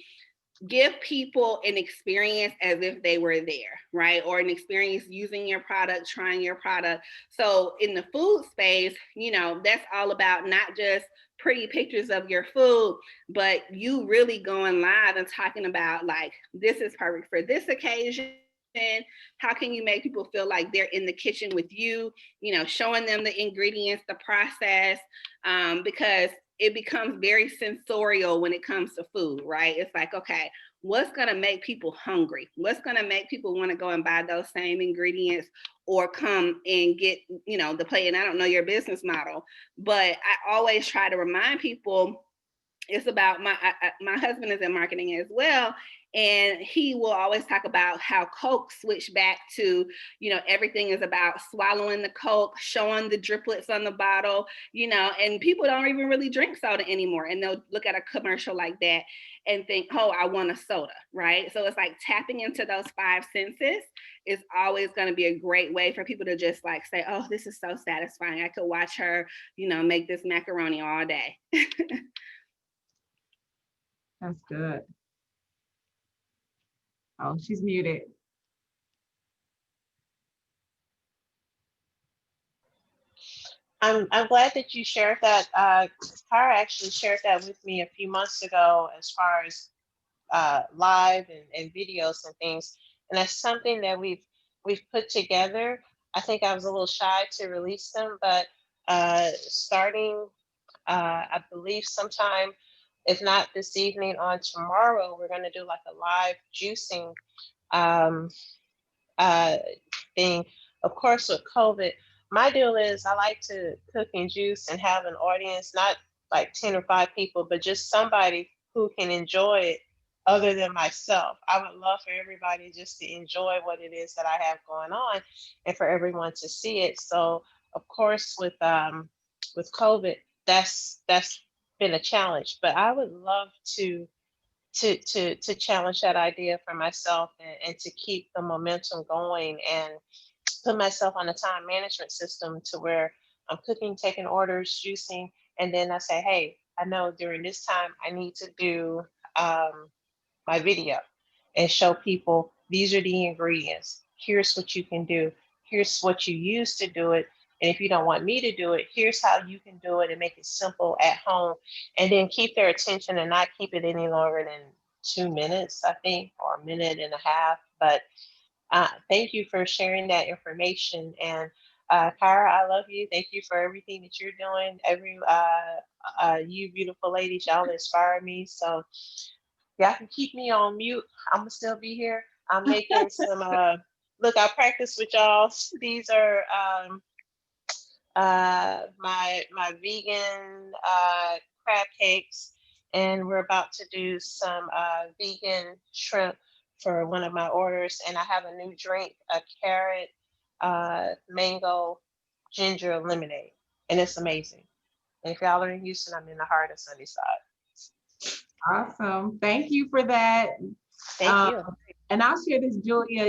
give people an experience as if they were there, right? Or an experience using your product, trying your product. So in the food space, you know, that's all about not just pretty pictures of your food, but you really going live and talking about, like, this is perfect for this occasion. How can you make people feel like they're in the kitchen with you, you know, showing them the ingredients, the process, because it becomes very sensorial when it comes to food, right? It's like, okay, what's going to make people hungry? What's going to make people want to go and buy those same ingredients or come and get, you know, the plate? And I don't know your business model, but I always try to remind people it's about my husband is in marketing as well. And he will always talk about how Coke switched back to, you know, everything is about swallowing the Coke, showing the driplets on the bottle, you know, and people don't even really drink soda anymore. And they'll look at a commercial like that and think, oh, I want a soda, right? So it's like tapping into those five senses is always going to be a great way for people to just like say, oh, this is so satisfying. I could watch her, you know, make this macaroni all day. That's good. Oh, she's muted. I'm glad that you shared that. Kyra actually shared that with me a few months ago as far as live and videos and things. And that's something that we've put together. I think I was a little shy to release them, but starting, I believe sometime, if not this evening, on tomorrow, we're going to do like a live juicing um, thing. Of course, with COVID, my deal is I like to cook and juice and have an audience, not like 10 or 5 people, but just somebody who can enjoy it other than myself. I would love for everybody just to enjoy what it is that I have going on and for everyone to see it. So of course with COVID, that's been a challenge, but I would love to challenge that idea for myself and to keep the momentum going and put myself on a time management system to where I'm cooking, taking orders, juicing, and then I say, hey, I know during this time I need to do my video and show people these are the ingredients. Here's what you can do. Here's what you use to do it. And if you don't want me to do it, here's how you can do it and make it simple at home. And then keep their attention and not keep it any longer than 2 minutes, I think, or a minute and a half. But thank you for sharing that information. And Kyra, I love you. Thank you for everything that you're doing. You beautiful ladies, y'all inspire me. So y'all can keep me on mute. I'm gonna still be here. I'm making some. Look, I practice with y'all. These are my vegan crab cakes, and we're about to do some vegan shrimp for one of my orders. And I have a new drink, a carrot mango ginger lemonade, and it's amazing. And if y'all are in Houston, I'm in the heart of Sunnyside. Awesome. Thank you for that. Thank you. And I'll share this, Julia,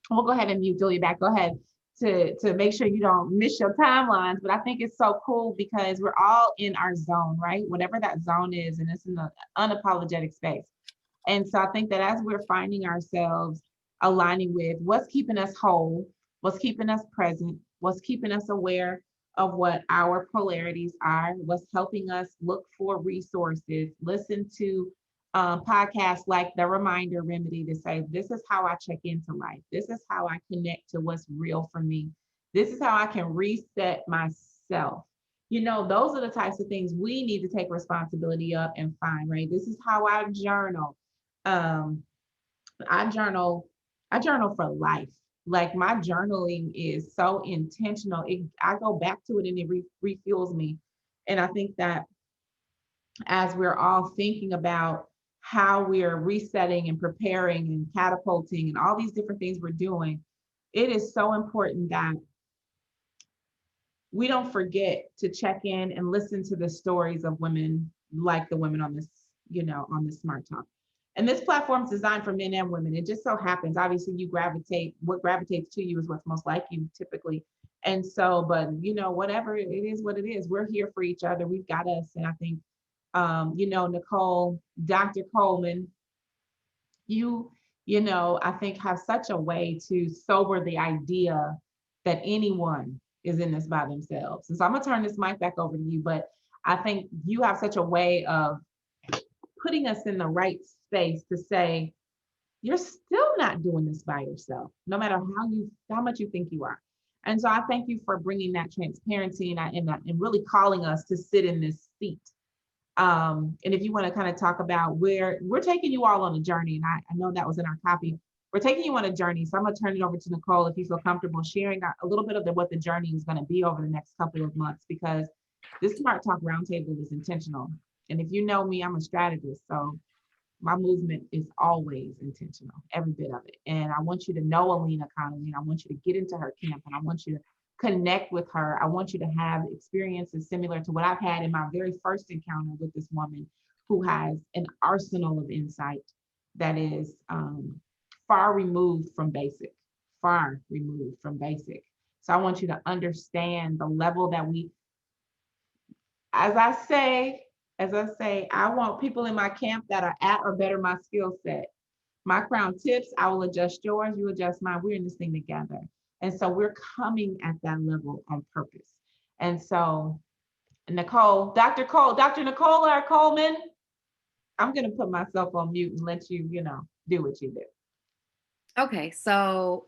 we'll go ahead and mute Julia back. Go ahead to make sure you don't miss your timelines. But I think it's so cool because we're all in our zone, right? Whatever that zone is, and it's in the unapologetic space. And so I think that as we're finding ourselves aligning with what's keeping us whole, what's keeping us present, what's keeping us aware of what our polarities are, what's helping us look for resources, listen to podcasts like The Reminder Remedy to say, this is how I check into life. This is how I connect to what's real for me. This is how I can reset myself. Those are the types of things we need to take responsibility of and find, right? This is how I journal. I journal for life. Like my journaling is so intentional. I go back to it and it refuels me. And I think that as we're all thinking about how we're resetting and preparing and catapulting and all these different things we're doing, it is so important that we don't forget to check in and listen to the stories of women like the women on this, on this Smart Talk. And this platform is designed for men and women. It just so happens, obviously, what gravitates to you is what's most like you typically. And so, but whatever it is, what it is, we're here for each other. We've got us. And I think, Nicole, Dr. Coleman, I think have such a way to sober the idea that anyone is in this by themselves. And so I'm gonna turn this mic back over to you, but I think you have such a way of putting us in the right space to say, you're still not doing this by yourself, no matter how much you think you are. And so I thank you for bringing that transparency and really calling us to sit in this seat. And if you want to kind of talk about where we're taking you all on a journey, and I know that was in our copy, we're taking you on a journey. So I'm going to turn it over to Nicole if you feel comfortable sharing a little bit of what the journey is going to be over the next couple of months, because this Smart Talk Roundtable is intentional. And if you know me, I'm a strategist. So my movement is always intentional, every bit of it. And I want you to know Alena Connolly, and I want you to get into her camp, and I want you to connect with her. I want you to have experiences similar to what I've had in my very first encounter with this woman who has an arsenal of insight that is far removed from basic. So I want you to understand the level that as I say, I want people in my camp that are at or better my skill set. My crown tips, I will adjust yours, you adjust mine. We're in this thing together. And so we're coming at that level on purpose. And so Nicole, Dr. Nicole or Coleman, I'm going to put myself on mute and let you, do what you do. Okay. So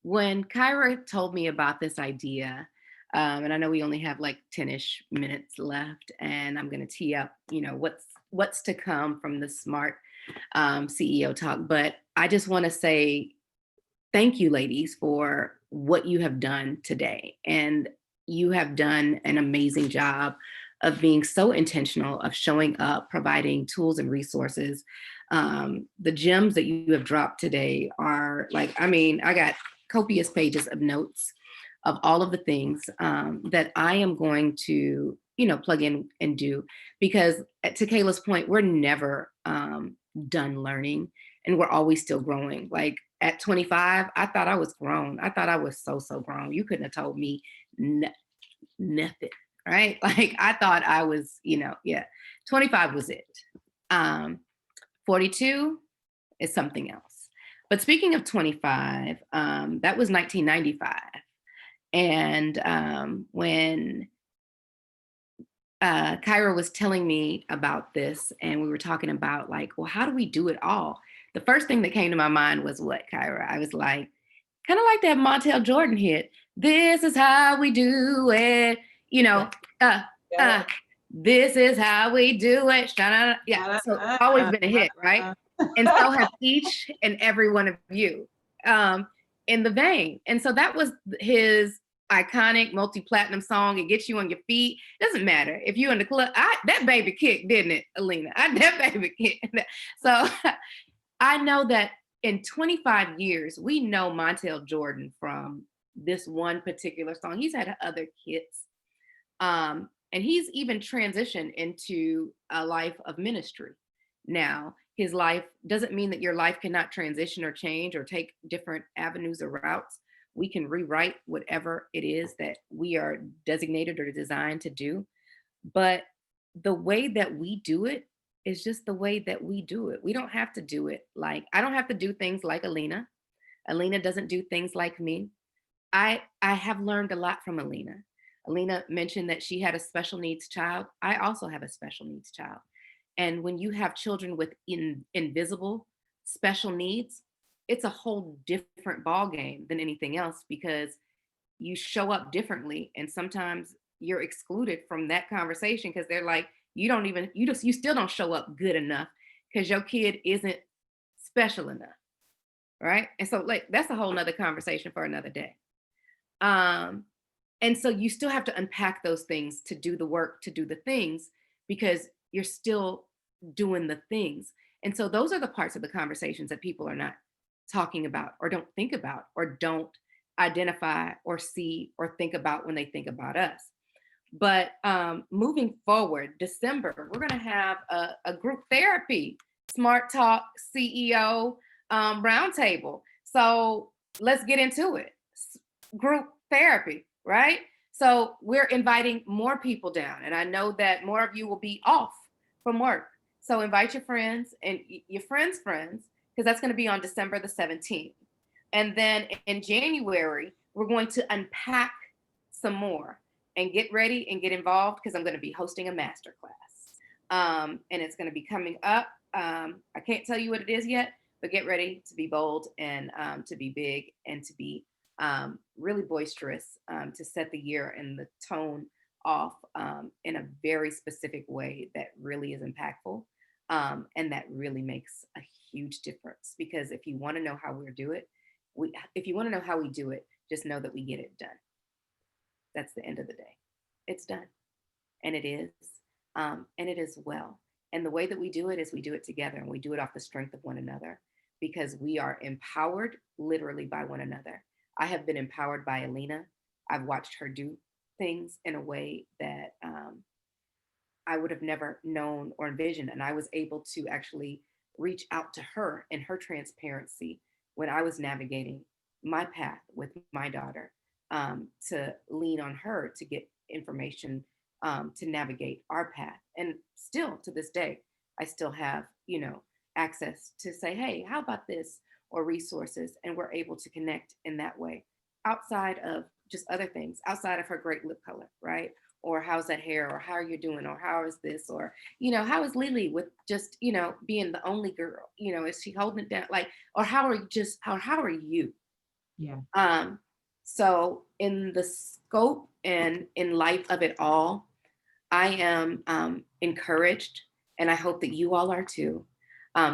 when Kyra told me about this idea, and I know we only have like 10-ish minutes left, and I'm going to tee up, what's to come from the Smart CEO Talk. But I just want to say thank you, ladies, for what you have done today. And you have done an amazing job of being so intentional, of showing up, providing tools and resources. The gems that you have dropped today are like, I mean, I got copious pages of notes of all of the things that I am going to, plug in and do. Because to Kayla's point, we're never done learning, and we're always still growing. Like at 25, I thought I was grown. I thought I was so grown. You couldn't have told me nothing, right? Like I thought I was, 25 was it. 42 is something else. But speaking of 25, that was 1995. And when Kyra was telling me about this, and we were talking about like, well, how do we do it all? The first thing that came to my mind was what, Kyra? I was like, kind of like that Montel Jordan hit. This is how we do it. This is how we do it. Yeah, so it's always been a hit, right? And so have each and every one of you in the vein. And so that was his iconic multi-platinum song. It gets you on your feet. Doesn't matter if you in the club. That baby kicked, didn't it, Alena? That baby kicked. So I know that in 25 years, we know Montel Jordan from this one particular song. He's had other hits. And he's even transitioned into a life of ministry. Now, his life doesn't mean that your life cannot transition or change or take different avenues or routes. We can rewrite whatever it is that we are designated or designed to do. But the way that we do it is just the way that we do it. We don't have to do it like, I don't have to do things like Alena. Alena doesn't do things like me. I have learned a lot from Alena. Alena mentioned that she had a special needs child. I also have a special needs child. And when you have children with invisible special needs, it's a whole different ball game than anything else, because you show up differently. And sometimes you're excluded from that conversation because they're like, you still don't show up good enough because your kid isn't special enough. Right. And so like, that's a whole nother conversation for another day. And so you still have to unpack those things to do the work, to do the things, because you're still doing the things. And so those are the parts of the conversations that people are not talking about or don't think about or don't identify or see or think about when they think about us. But moving forward, December, we're going to have a group therapy, Smart Talk CEO Roundtable. So let's get into it. Group therapy, right? So we're inviting more people down. And I know that more of you will be off from work. So invite your friends and your friends' friends, because that's going to be on December the 17th. And then in January, we're going to unpack some more and get ready and get involved, because I'm going to be hosting a masterclass. And it's going to be coming up. I can't tell you what it is yet, but get ready to be bold and to be big and to be really boisterous, to set the year and the tone off in a very specific way that really is impactful, and that really makes a huge difference. Because if you want to know how we do it, just know that we get it done. That's the end of the day. It's done, and it is well. And the way that we do it is we do it together, and we do it off the strength of one another, because we are empowered literally by one another. I have been empowered by Alena. I've watched her do things in a way that I would have never known or envisioned. And I was able to actually reach out to her in her transparency when I was navigating my path with my daughter, to lean on her to get information to navigate our path. And still to this day, I still have, access to say, hey, how about this? Or resources, and we're able to connect in that way, outside of just other things, outside of her great lip color, right? Or how's that hair, or how are you doing, or how is this, or how is Lily with just being the only girl, is she holding it down, like, or how are you? Yeah. So in the scope and in light of it all, I am encouraged, and I hope that you all are too,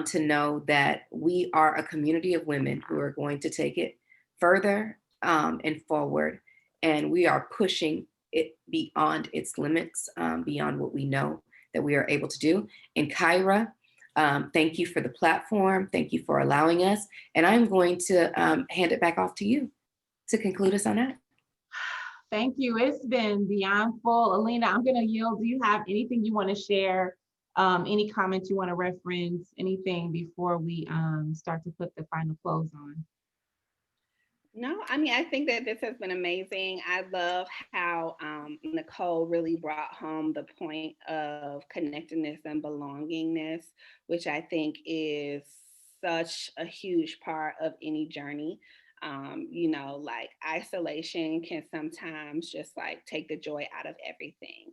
to know that we are a community of women who are going to take it further and forward. And we are pushing it beyond its limits, beyond what we know that we are able to do. And Kyra, thank you for the platform. Thank you for allowing us. And I'm going to hand it back off to you to conclude us on that. Thank you. It's been beyond full. Alena, I'm going to yield. Do you have anything you want to share? Any comments you want to reference? Anything before we start to put the final close on? No, I mean, I think that this has been amazing. I love how Nicole really brought home the point of connectedness and belongingness, which I think is such a huge part of any journey. You know, like isolation can sometimes just like take the joy out of everything.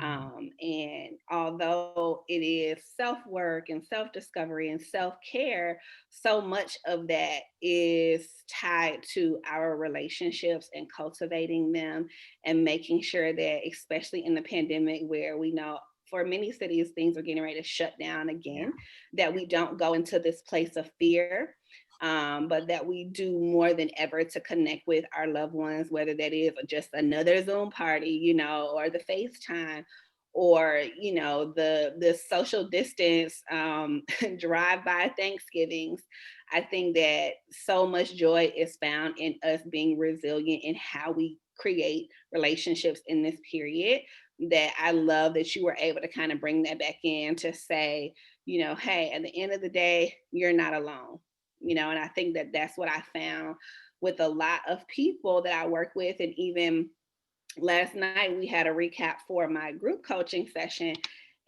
And although it is self-work and self-discovery and self-care, so much of that is tied to our relationships and cultivating them and making sure that, especially in the pandemic where we know for many cities things are getting ready to shut down again, that we don't go into this place of fear, but that we do more than ever to connect with our loved ones, whether that is just another Zoom party, you know, or the FaceTime, or you know, the social distance drive-by Thanksgivings. I think that so much joy is found in us being resilient in how we create relationships in this period, that I love that you were able to kind of bring that back in to say, you know, hey, at the end of the day, you're not alone. You know, and I think that that's what I found with a lot of people that I work with. And even last night we had a recap for my group coaching session,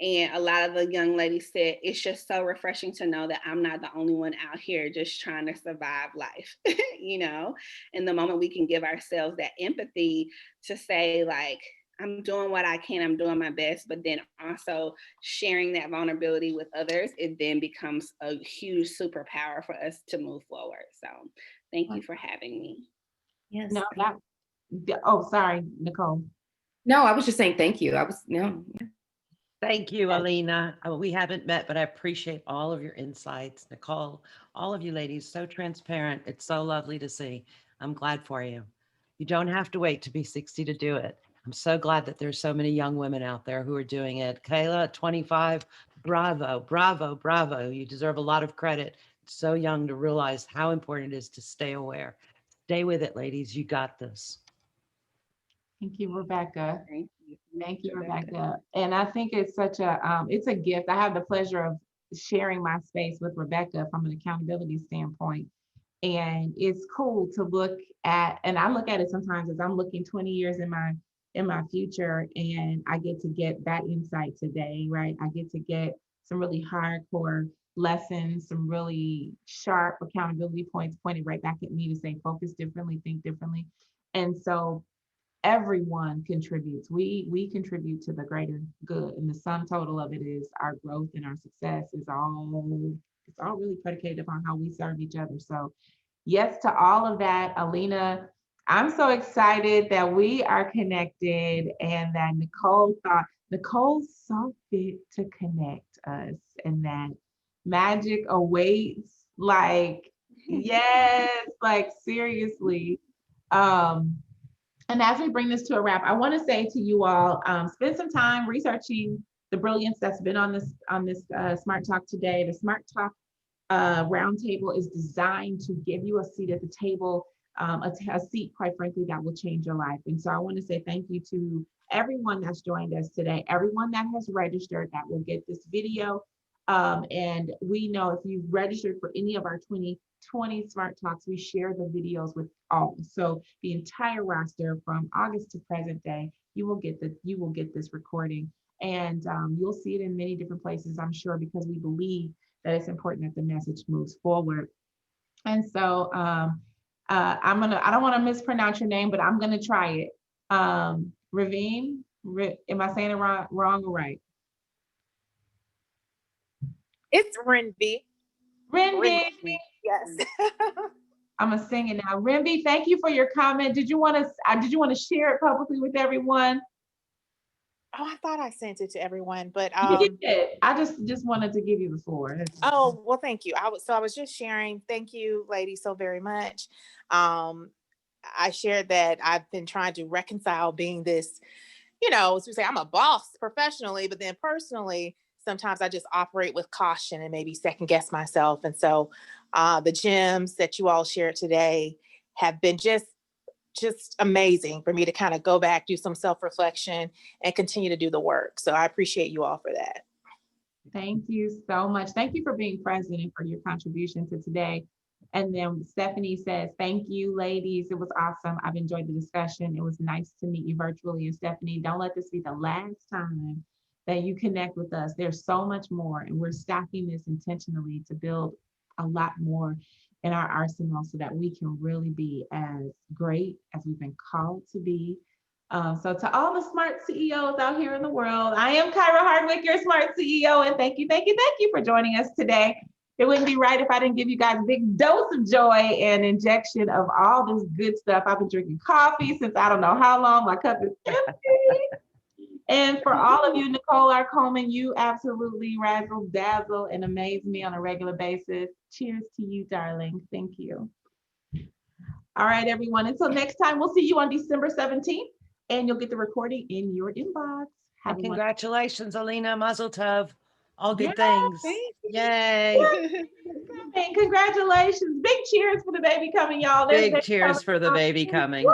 and a lot of the young ladies said it's just so refreshing to know that I'm not the only one out here just trying to survive life. You know, and the moment we can give ourselves that empathy to say like, I'm doing what I can, I'm doing my best, but then also sharing that vulnerability with others, it then becomes a huge superpower for us to move forward. So thank you for having me. Yes. No, oh, sorry, Nicole. No, I was just saying thank you. I was, no. Thank you, Alena. We haven't met, but I appreciate all of your insights. Nicole, all of you ladies, so transparent. It's so lovely to see. I'm glad for you. You don't have to wait to be 60 to do it. I'm so glad that there's so many young women out there who are doing it. Kayla, 25, bravo, bravo, bravo. You deserve a lot of credit. It's so young to realize how important it is to stay aware. Stay with it, ladies. You got this. Thank you, Rebecca. Thank you. Thank you, Rebecca. And I think it's such a, it's a gift. I have the pleasure of sharing my space with Rebecca from an accountability standpoint. And it's cool to look at, and I look at it sometimes as I'm looking 20 years in my future, and I get to get that insight today, right? I get to get some really hardcore lessons, some really sharp accountability points pointed right back at me to say, focus differently, think differently. And so everyone contributes. We contribute to the greater good, and the sum total of it is our growth and our success is all, it's all really predicated upon how we serve each other. So yes to all of that. Alena, I'm so excited that we are connected and that Nicole saw fit to connect us, and that magic awaits. Like, yes, like seriously. And as we bring this to a wrap, I want to say to you all, spend some time researching the brilliance that's been on this Smart Talk today. The Smart Talk Roundtable is designed to give you a seat at the table, a seat, quite frankly, that will change your life. And so I want to say thank you to everyone that's joined us today, everyone that has registered that will get this video. And we know if you've registered for any of our 2020 Smart Talks, we share the videos with all. So the entire roster from August to present day, you will get this recording, and you'll see it in many different places, I'm sure, because we believe that it's important that the message moves forward. And so I don't want to mispronounce your name, but I'm gonna try it. Ravine, am I saying it wrong or right? It's Renby. Renby. Yes. I'm gonna sing it now. Renby, thank you for your comment. Did you want to share it publicly with everyone? Oh, I thought I sent it to everyone, but You did. I just wanted to give you the floor. oh, well, thank you. I was just sharing. Thank you, ladies, so very much. I shared that I've been trying to reconcile being this, as we say, I'm a boss professionally, but then personally, sometimes I just operate with caution and maybe second guess myself. And so the gems that you all shared today have been just amazing for me to kind of go back, do some self-reflection, and continue to do the work. So I appreciate you all for that. Thank you so much. Thank you for being present and for your contribution to today. And then Stephanie says, thank you, ladies. It was awesome. I've enjoyed the discussion. It was nice to meet you virtually. And Stephanie, don't let this be the last time that you connect with us. There's so much more, and we're stacking this intentionally to build a lot more in our arsenal so that we can really be as great as we've been called to be. So to all the smart CEOs out here in the world, I am Kyra Hardwick, your smart CEO, and thank you for joining us today. It wouldn't be right if I didn't give you guys a big dose of joy and injection of all this good stuff. I've been drinking coffee since I don't know how long. My cup is empty. And for all of you, Nicole R. Coleman, you absolutely razzle, dazzle, and amaze me on a regular basis. Cheers to you, darling. Thank you. All right, everyone. Until next time, we'll see you on December 17th, and you'll get the recording in your inbox. And congratulations, Alena, Mazel Tov. All good Yes. things. Yay. And congratulations. Big cheers for the baby coming, y'all. Big cheers for the baby coming.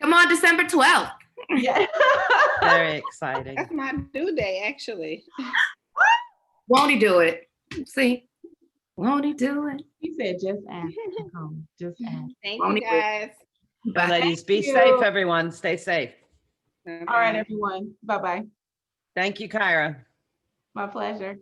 Come on, December 12th. Yeah. Very exciting. That's my due day, actually. Won't he do it? See? Won't he do it? He said, just ask. Just ask. Thank you, guys. Bye, ladies. Be safe, everyone. Stay safe. All right, everyone. Bye-bye. Thank you, Kyra. My pleasure.